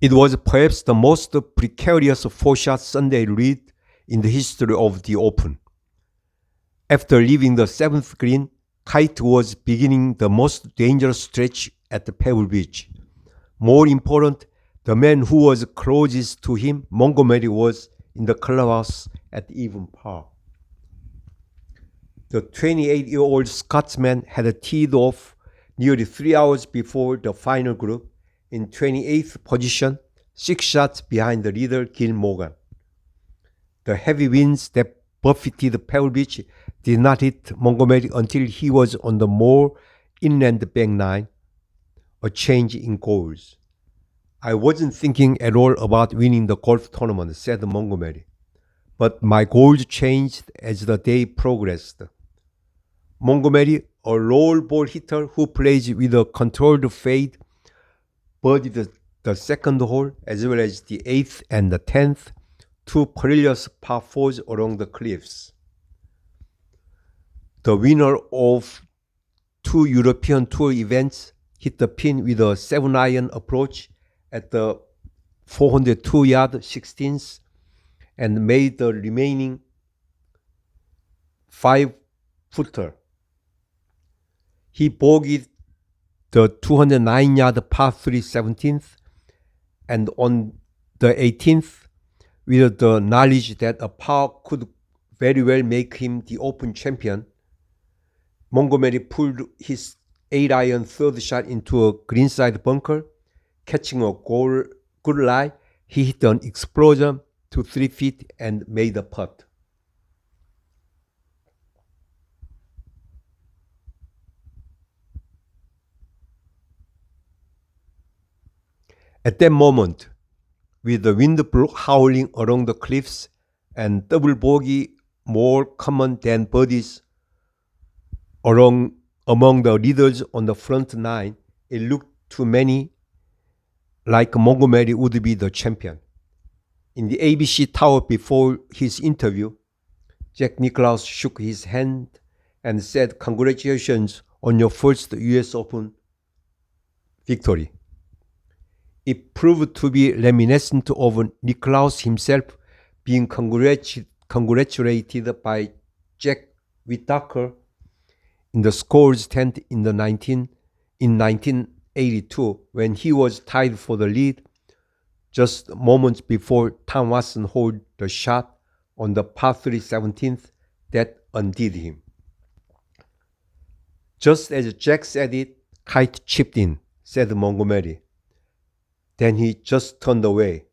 it was perhaps the most precarious 4-shot Sunday lead in the history of the Open. After leaving the 7th green, Kite was beginning the most dangerous stretch at the Pebble Beach. More important, the man who was closest to him, Montgomery, was in the clubhouse at even par. The 28-year-old Scotsman had teed off nearly 3 hours before the final group in 28th position, 6 shots behind the leader Gil Morgan. The heavy winds that buffeted Pebble Beach did not hit Montgomery until he was on the more inland back nine, a change in goals. I wasn't thinking at all about winning the golf tournament, said Montgomery, but my goals changed as the day progressed. Montgomery, a roll ball hitter who plays with a controlled fade, birdied the second hole as well as the 8th and the 10th, 2 perilous par 4s along the cliffs. The winner of 2 European Tour events hit the pin with a 7-iron approach at the 402-yard 16th and made the remaining 5-footer. He bogeyed the 209-yard par 3 17th, and on the 18th, with the knowledge that a par could very well make him the Open champion, Montgomery pulled his 8-iron third shot into a greenside bunker. Catching a good lie, he hit an explosion to 3 feet and made a putt. At that moment, with the wind howling along the cliffs and double bogey more common than birdies among the leaders on the front nine, it looked to many like Montgomery would be the champion. In the ABC Tower before his interview, Jack Nicklaus shook his hand and said, "Congratulations on your first US Open victory." It proved to be reminiscent of Nicklaus himself being congratulated by Jack Whittaker in the scores tent in 1982 when he was tied for the lead just moments before Tom Watson holed the shot on the par 3 17th that undid him. Just as Jack said it, Kite chipped in, said Montgomery. Then he just turned away.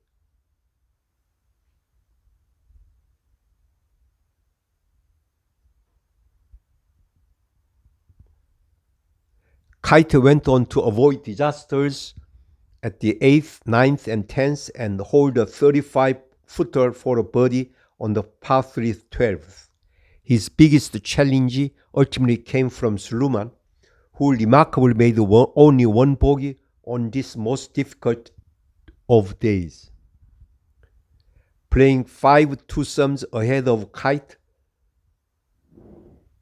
Kite went on to avoid disasters at the 8th, 9th, and 10th and hold a 35-footer for a birdie on the par 3 12th. His biggest challenge ultimately came from Sluman, who remarkably made only 1 bogey on this most difficult of days. Playing 5 twosomes ahead of Kite,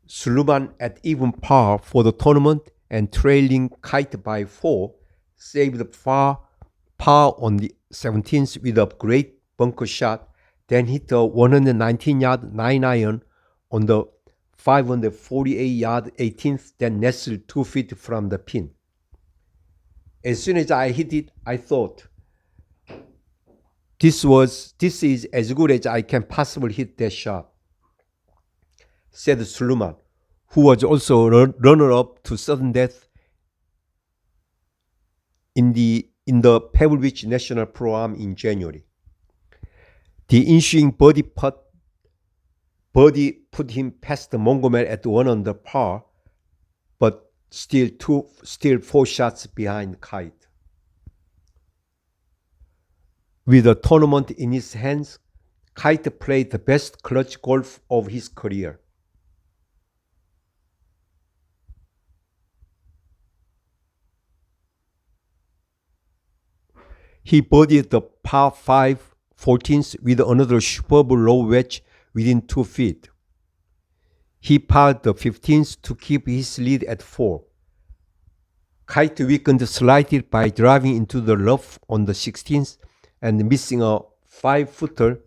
Sluman at even par for the tournament and trailing Kite by 4, saved par on the 17th with a great bunker shot, then hit a 119-yard 9-iron on the 548-yard 18th, then nestled 2 feet from the pin. As soon as I hit it, I thought, this is as good as I can possibly hit that shot, said Sluman, who was also runner-up to sudden death in the Pebble Beach National Pro-Am in January. The ensuing birdie put him past Montgomery at 1 under par, but still 4 shots behind Kite. With the tournament in his hands, Kite played the best clutch golf of his career. He birdied the par 5 14th with another superb low wedge within 2 feet. He parred the 15th to keep his lead at 4. Kite weakened slightly by driving into the rough on the 16th and missing a 5-footer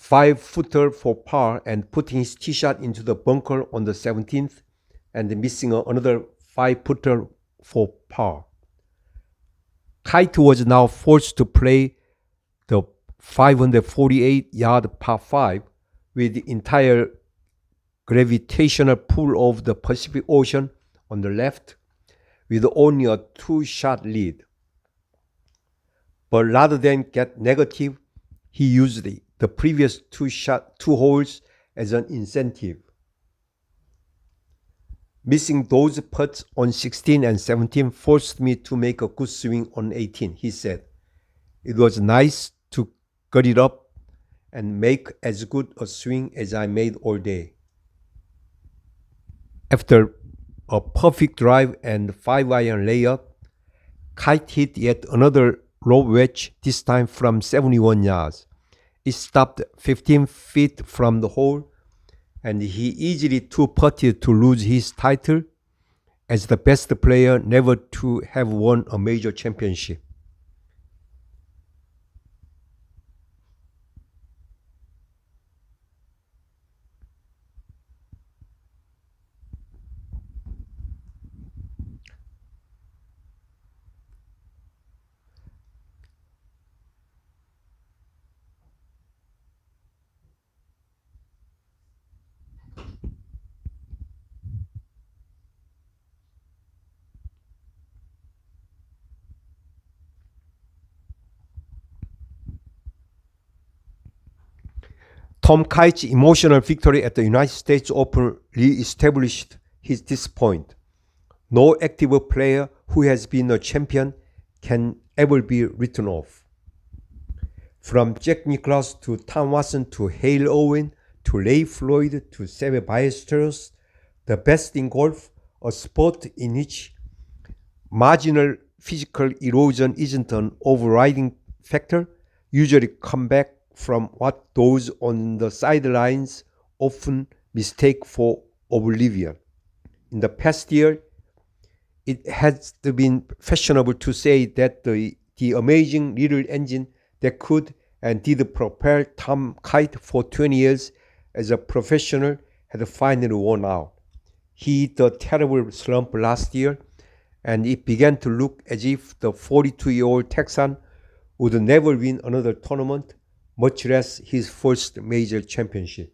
5-footer for par and putting his tee shot into the bunker on the 17th and missing another 5-footer for par. Kite was now forced to play the 548-yard par 5 with the entire gravitational pull of the Pacific Ocean on the left, with only a 2-shot lead. But rather than get negative, he used the previous two holes as an incentive. Missing those putts on 16 and 17 forced me to make a good swing on 18, he said. It was nice to gut it up and make as good a swing as I made all day. After a perfect drive and 5-iron layup, Kite hit yet another low wedge, this time from 71 yards. It stopped 15 feet from the hole, and he easily two-putted to lose his title as the best player never to have won a major championship. Tom Kite's emotional victory at the United States Open re-established this point. No active player who has been a champion can ever be written off. From Jack Nicklaus to Tom Watson to Hale Owen to Ray Floyd to Seve Ballesteros, the best in golf, a sport in which marginal physical erosion isn't an overriding factor, usually come back from what those on the sidelines often mistake for oblivion. In the past year, it has been fashionable to say that the amazing little engine that could and did propel Tom Kite for 20 years as a professional had finally worn out. He hit a terrible slump last year, and it began to look as if the 42-year-old Texan would never win another tournament, much less his first major championship.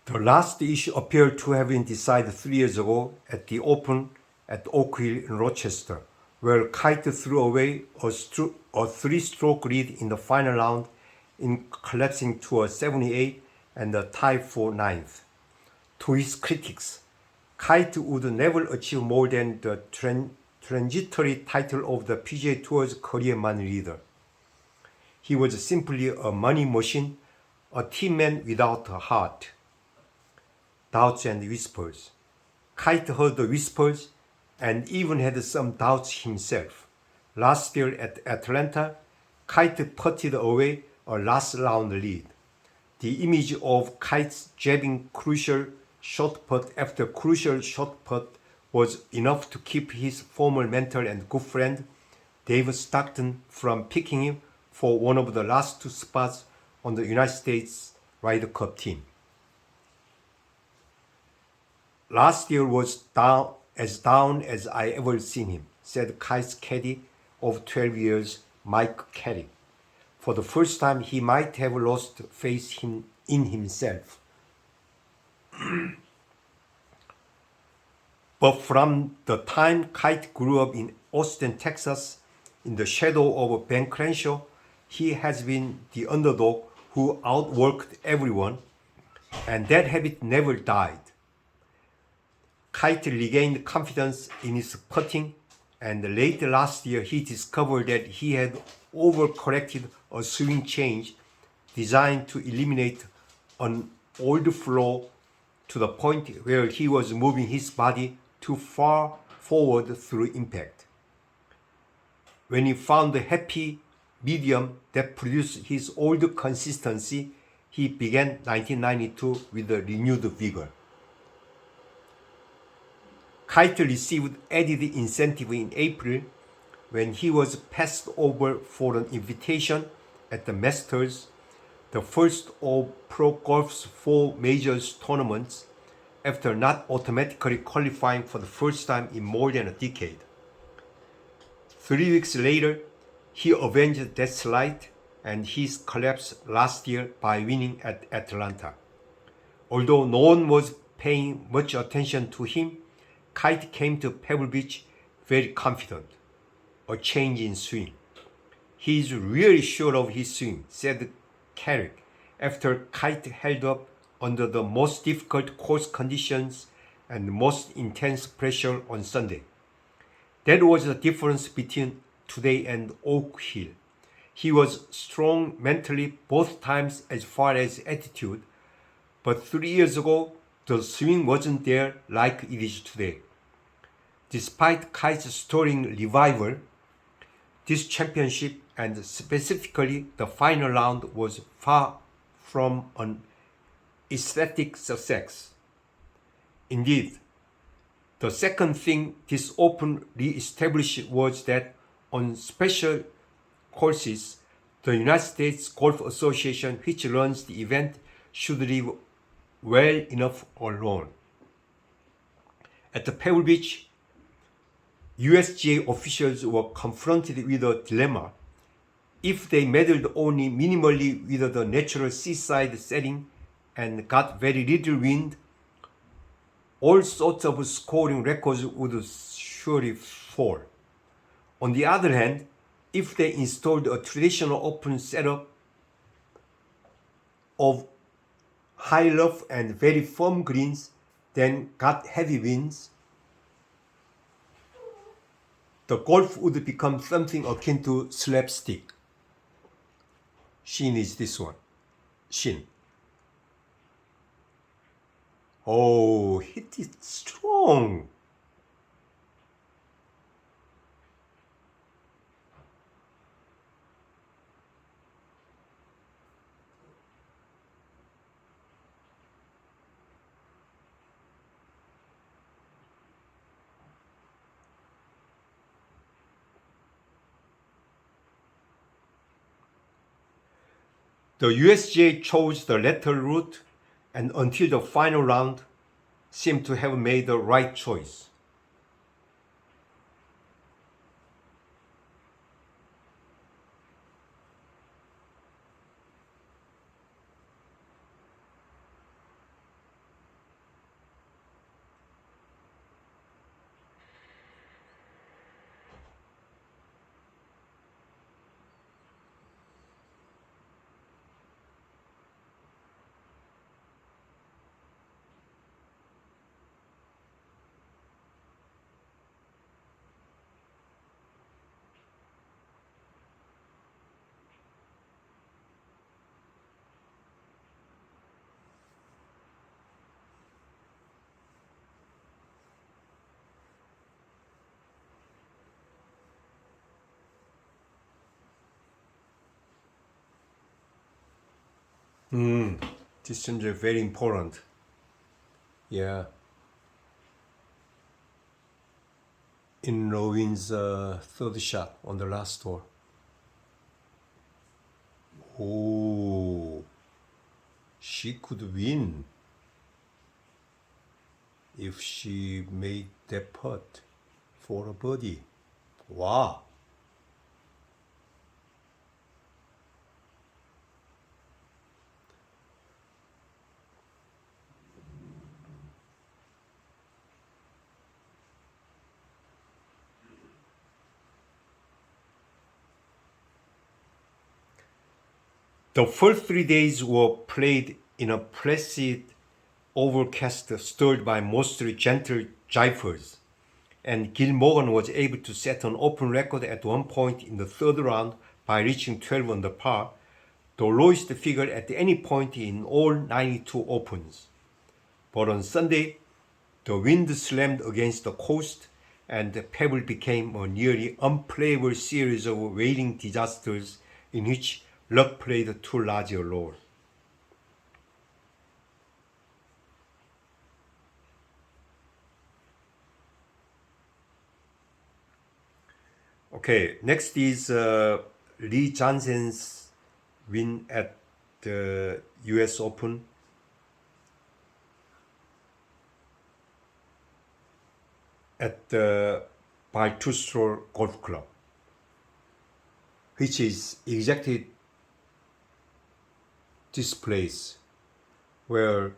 The last issue appeared to have been decided 3 years ago at the Open at Oak Hill in Rochester, where Kite threw away a 3-stroke lead in the final round in collapsing to a 78 and a tie for 9th. To his critics, Kite would never achieve more than the transitory title of the PGA Tour's career man leader. He was simply a money machine, a team man without a heart. Doubts and whispers. Kite heard the whispers and even had some doubts himself. Last year at Atlanta, Kite putted away a last round lead. The image of Kite's jabbing crucial short putt after crucial short putt was enough to keep his former mentor and good friend Dave Stockton from picking him for one of the last two spots on the United States Ryder Cup team. Last year was down as I ever seen him, said Kai's caddy of 12 years, Mike Caddy. For the first time, he might have lost faith in himself. But from the time Kite grew up in Austin, Texas, in the shadow of Ben Crenshaw, he has been the underdog who outworked everyone, and that habit never died. Kite regained confidence in his putting, and late last year he discovered that he had overcorrected a swing change designed to eliminate an old flaw to the point where he was moving his body too far forward through impact. When he found the happy medium that produced his old consistency, he began 1992 with a renewed vigor. Kite received added incentive in April when he was passed over for an invitation at the Masters, the first of pro golf's 4 majors tournaments, after not automatically qualifying for the first time in more than a decade. 3 weeks later, he avenged that slight and his collapse last year by winning at Atlanta. Although no one was paying much attention to him, Kite came to Pebble Beach very confident. A change in swing. He is really sure of his swing, said Carrick, after Kite held up under the most difficult course conditions and most intense pressure on Sunday. That was the difference between today and Oak Hill. He was strong mentally both times as far as attitude, but 3 years ago, the swing wasn't there like it is today. Despite Kite's stirring revival, this championship and specifically the final round was far from an aesthetic success. Indeed, the second thing this Open re-established was that on special courses, the United States Golf Association, which runs the event, should leave well enough alone. At the Pebble Beach, USGA officials were confronted with a dilemma. If they meddled only minimally with the natural seaside setting and got very little wind, all sorts of scoring records would surely fall. On the other hand, if they installed a traditional open setup of high rough and very firm greens, then got heavy winds, the golf would become something akin to slapstick. Shin is this one. Shin. Oh, hit it strong. The USGA chose the latter route and until the final round seemed to have made the right choice. This is very important. Yeah. In Rowing's third shot on the last hole. Oh, she could win if she made that putt for a birdie. Wow. The first 3 days were played in a placid overcast stirred by mostly gentle zephyrs, and Gil Morgan was able to set an open record at one point in the third round by reaching 12 under par, the lowest figure at any point in all 92 opens. But on Sunday, the wind slammed against the coast and Pebble became a nearly unplayable series of wailing disasters in which luck played too large a role. Okay, next is Lee Jansen's win at the US Open. At the Baltusrol Golf Club, which is exactly this place where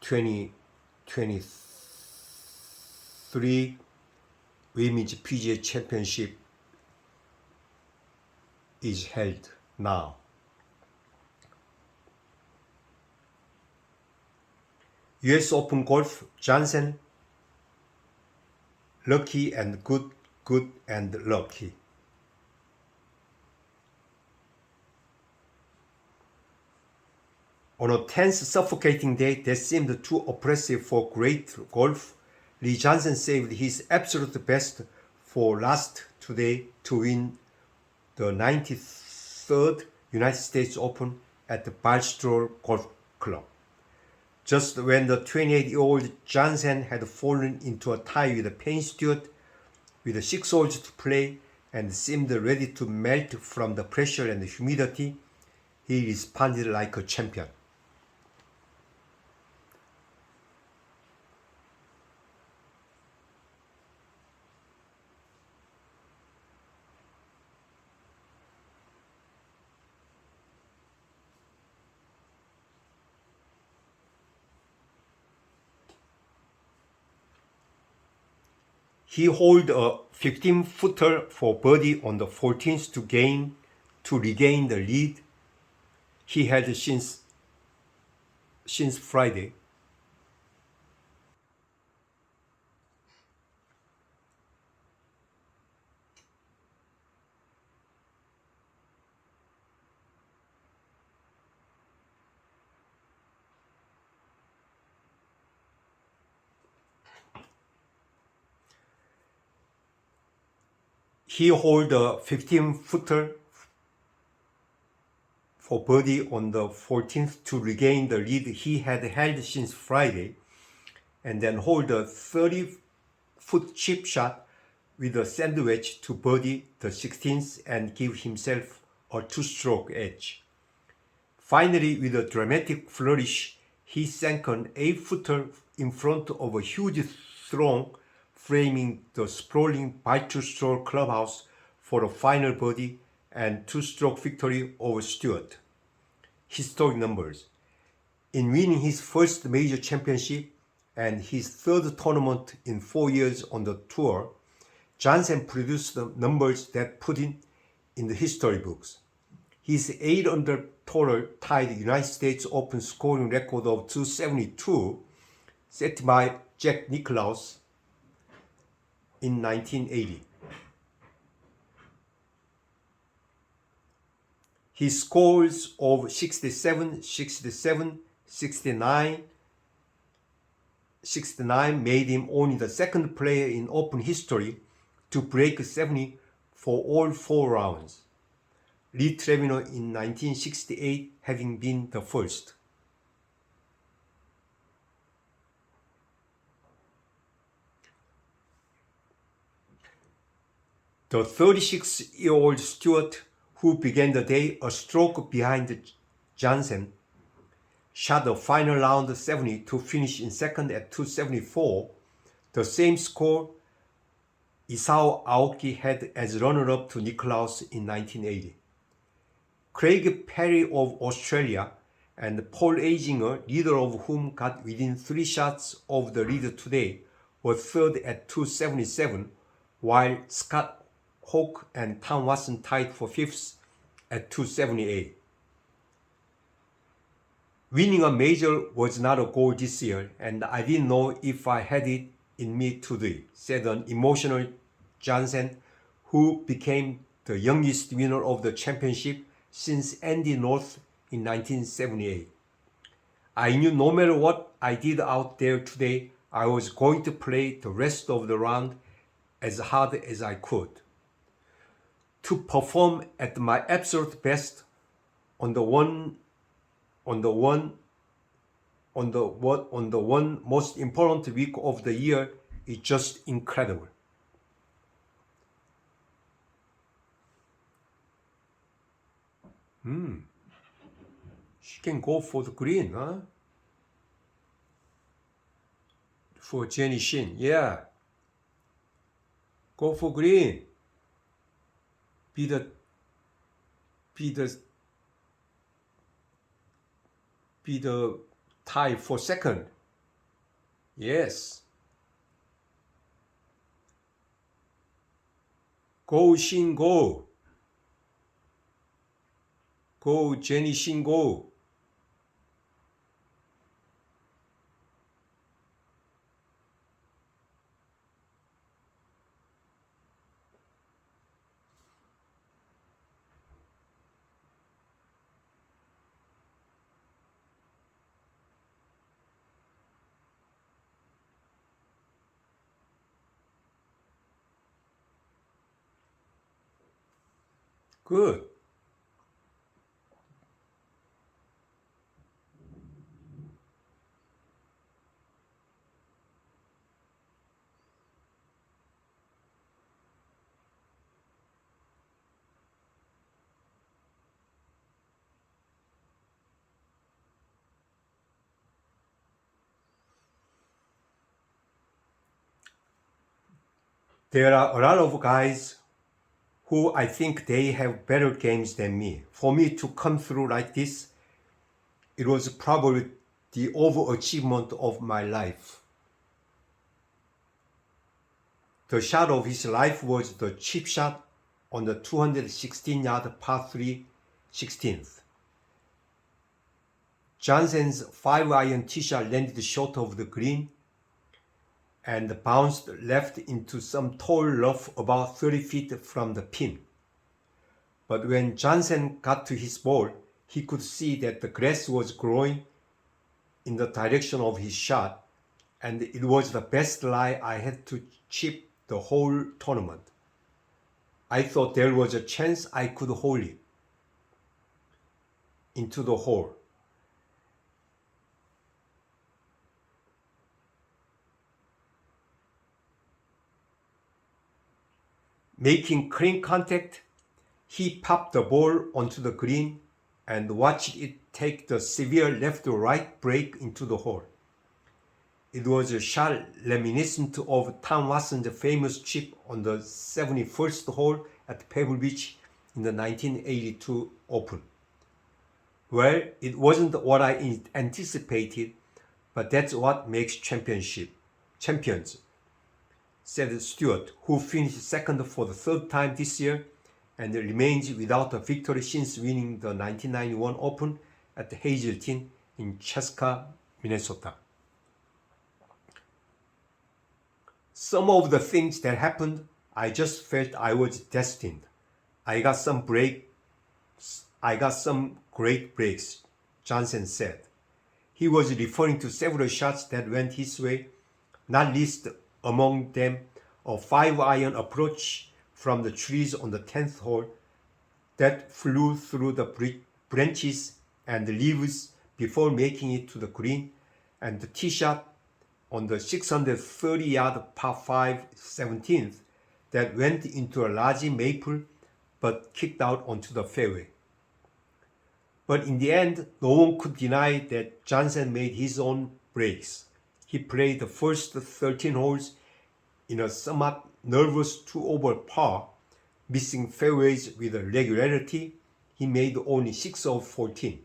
2023 Women's PGA Championship is held now. US Open Golf, Jansen, lucky and good, good and lucky. On a tense, suffocating day that seemed too oppressive for great golf, Lee Jansen saved his absolute best for last today to win the 93rd United States Open at the Baltusrol Golf Club. Just when the 28-year-old Jansen had fallen into a tie with Payne Stewart with 6 holes to play and seemed ready to melt from the pressure and humidity, he responded like a champion. He holed a 15-footer for birdie on the 14th to regain the lead he had since Friday. He holed a 15-footer for birdie on the 14th to regain the lead he had held since Friday, and then hold a 30-foot chip shot with a sandwich to birdie the 16th and give himself a 2-stroke edge. Finally, with a dramatic flourish, he sank an 8-footer in front of a huge throng framing the sprawling Baltusrol clubhouse for a final birdie and 2-stroke victory over Stewart. Historic numbers. In winning his first major championship and his third tournament in 4 years on the tour, Jansen produced the numbers that put him in the history books. His 8-under total tied the United States Open scoring record of 272, set by Jack Nicklaus in 1980. His scores of 67, 67, 69 made him only the second player in Open history to break 70 for all 4 rounds, Lee Trevino in 1968 having been the first. The 36-year-old Stewart, who began the day a stroke behind Johnson, shot a final round 70 to finish in second at 274, the same score Isao Aoki had as runner-up to Nicklaus in 1980. Craig Perry of Australia and Paul Azinger, neither of whom got within 3 shots of the lead today, were third at 277, while Scott Hoch and Tom Watson tied for fifth at 278. Winning a major was not a goal this year, and I didn't know if I had it in me to do it, said an emotional Johnson, who became the youngest winner of the championship since Andy North in 1978. I knew no matter what I did out there today, I was going to play the rest of the round as hard as I could. To perform at my absolute best on the one most important week of the year is just incredible. She can go for the green, huh? For Jenny Shin, yeah. Go for green. Be the tie for second. Yes. Go Shin, go. Go Jenny Shin, go. Good. There are a lot of guys who I think they have better games than me. For me to come through like this, it was probably the overachievement of my life. The shot of his life was the chip shot on the 216-yard par 3 16th. Johnson's 5-iron tee shot landed short of the green and bounced left into some tall rough about 30 feet from the pin. But when Johnson got to his ball, he could see that the grass was growing in the direction of his shot, and it was the best lie I had to chip the whole tournament. I thought there was a chance I could hold it into the hole. Making clean contact, he popped the ball onto the green and watched it take the severe left-right break into the hole. It was a shot reminiscent of Tom Watson's famous chip on the 71st hole at Pebble Beach in the 1982 Open. Well, it wasn't what I anticipated, but that's what makes champions, said Stewart, who finished second for the third time this year and remains without a victory since winning the 1991 Open at Hazeltine in Chaska, Minnesota. Some of the things that happened, I just felt I was destined. I got some great breaks, Johnson said. He was referring to several shots that went his way, not least among them a 5-iron approach from the trees on the 10th hole that flew through the branches and leaves before making it to the green, and the tee shot on the 630-yard par 5 17th that went into a large maple but kicked out onto the fairway. But in the end, no one could deny that Johnson made his own breaks. He played the first 13 holes in a somewhat nervous 2-over par, missing fairways with a regularity. He made only 6 of 14,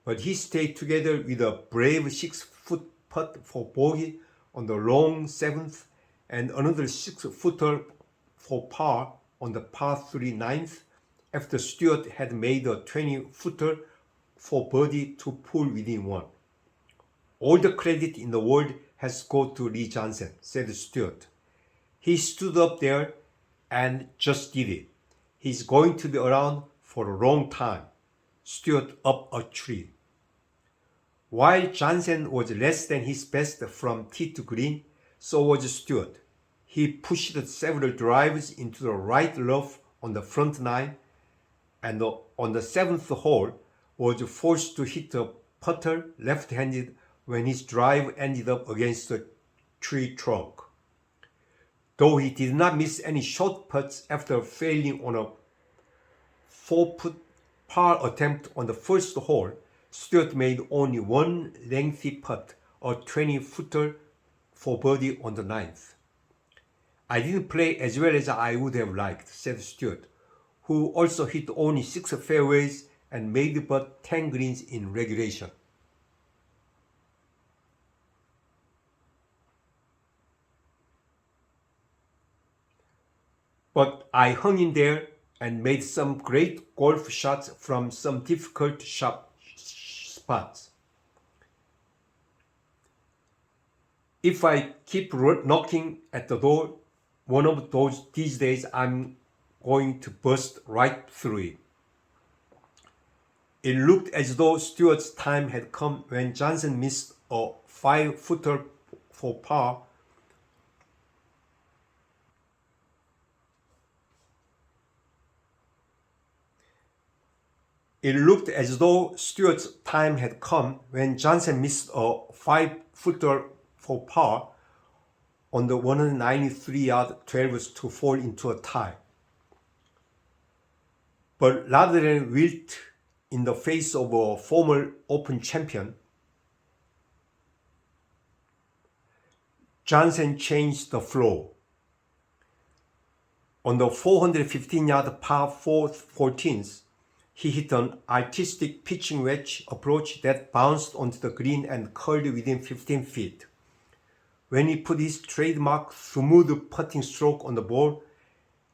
but he stayed together with a brave 6-foot putt for bogey on the long 7th and another 6-footer for par on the par 3 9th after Stewart had made a 20-footer for birdie to pull within 1. All the credit in the world has gone to Lee Johnson, said Stewart. He stood up there and just did it. He's going to be around for a long time. Stewart up a tree. While Johnson was less than his best from tee to green, so was Stewart. He pushed several drives into the right rough on the front 9, and on the 7th hole was forced to hit a putter left-handed when his drive ended up against a tree trunk. Though he did not miss any short putts after failing on a 4-foot par attempt on the first hole, Stewart made only one lengthy putt, a 20-footer for birdie on the 9th. I didn't play as well as I would have liked, said Stewart, who also hit only 6 fairways and made but 10 greens in regulation. But I hung in there and made some great golf shots from some difficult spots. If I keep knocking at the door, one of these days I'm going to burst right through it. It looked as though Stewart's time had come when Johnson missed a 5-footer for par. It looked as though Stewart's time had come when Johnson missed a 5-footer for par on the 193-yard 12th to fall into a tie. But rather than wilt in the face of a former Open champion, Johnson changed the flow. On the 415-yard par 14th, he hit an artistic pitching wedge approach that bounced onto the green and curled within 15 feet. When he put his trademark smooth putting stroke on the ball,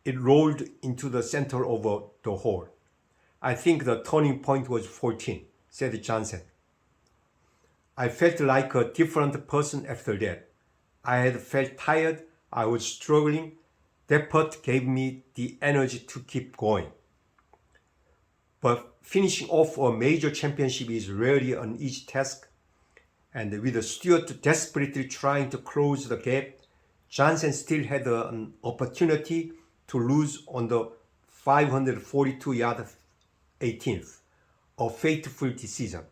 it rolled into the center of the hole. I think the turning point was 14, said Johnson. I felt like a different person after that. I had felt tired, I was struggling. That putt gave me the energy to keep going. But finishing off a major championship is rarely an easy task, and with Stewart desperately trying to close the gap, Johnson still had an opportunity to lose on the 542-yard 18th, a fateful decision.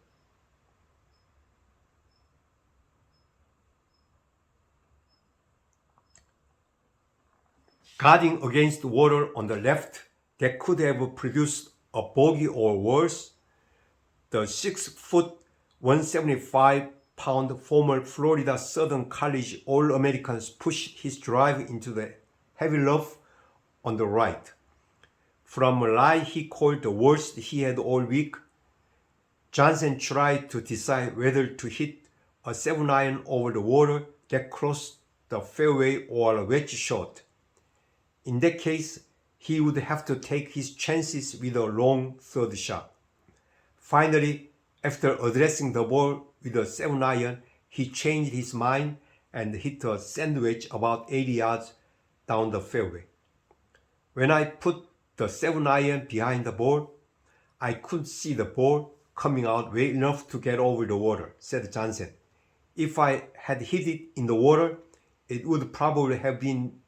Guarding against water on the left that could have produced a bogey or worse, the 6-foot, 175-pound former Florida Southern College All-American pushed his drive into the heavy rough on the right. From a lie he called the worst he had all week, Johnson tried to decide whether to hit a 7-iron over the water that crossed the fairway or a wedge shot. In that case, he would have to take his chances with a long third shot. Finally, after addressing the ball with a 7-iron, he changed his mind and hit a sandwich about 80 yards down the fairway. When I put the 7-iron behind the ball, I couldn't see the ball coming out way enough to get over the water, said Johnson. If I had hit it in the water, it would probably have been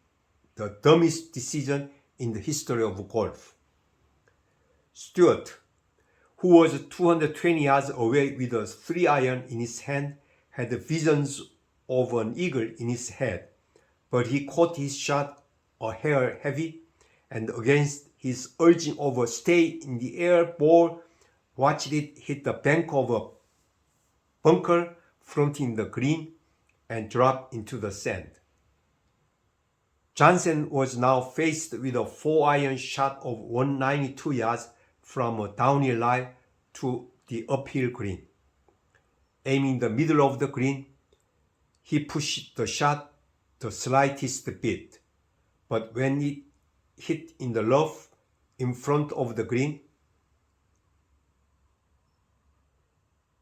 the dumbest decision in the history of golf. Stewart, who was 220 yards away with a 3-iron in his hand, had visions of an eagle in his head, but he caught his shot a hair heavy, and against his urging of a stay in the air ball, watched it hit the bank of a bunker fronting the green and drop into the sand. Johnson was now faced with a 4-iron shot of 192 yards from a downhill lie to the uphill green. Aiming the middle of the green, he pushed the shot the slightest bit, but when it hit in the rough in front of the green,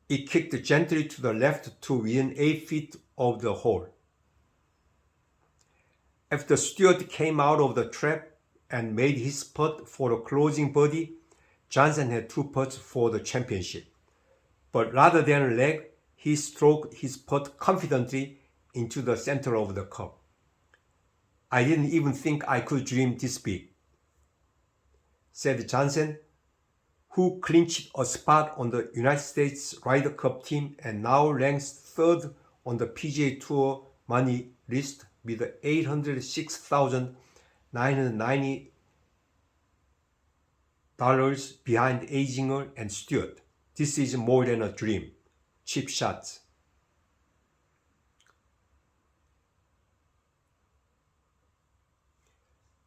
it kicked gently to the left to within 8 feet of the hole. After Stewart came out of the trap and made his putt for a closing birdie, Johnson had 2 putts for the championship. But rather than leg, he stroked his putt confidently into the center of the cup. "I didn't even think I could dream this big," said Johnson, who clinched a spot on the United States Ryder Cup team and now ranks 3rd on the PGA Tour money list with $806,990 behind Azinger and Stewart. "This is more than a dream." Cheap shots.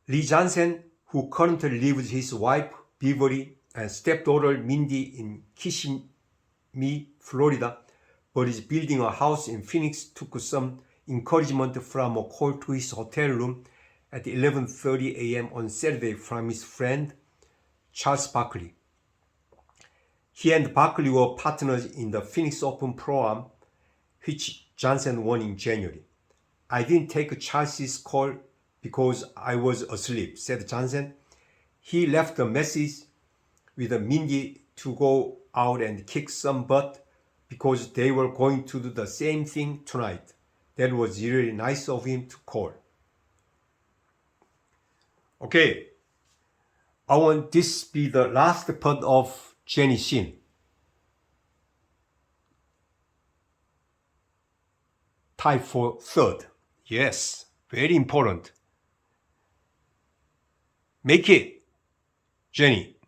Lee Johnson, who currently lives with his wife Beverly and stepdaughter Mindy in Kissimmee, Florida, but is building a house in Phoenix, took some encouragement from a call to his hotel room at 11:30 a.m. on Saturday from his friend Charles Barkley. He and Barkley were partners in the Phoenix Open Pro-Am, which Johnson won in January. "I didn't take Charles's call because I was asleep," said Johnson. He left a message with Mindy to go out and kick some butt because they were going to do the same thing tonight. "That was really nice of him to call." Okay, I want this be the last putt of Jenny Shin. Tie for 3rd. Yes, very important. Make it, Jenny.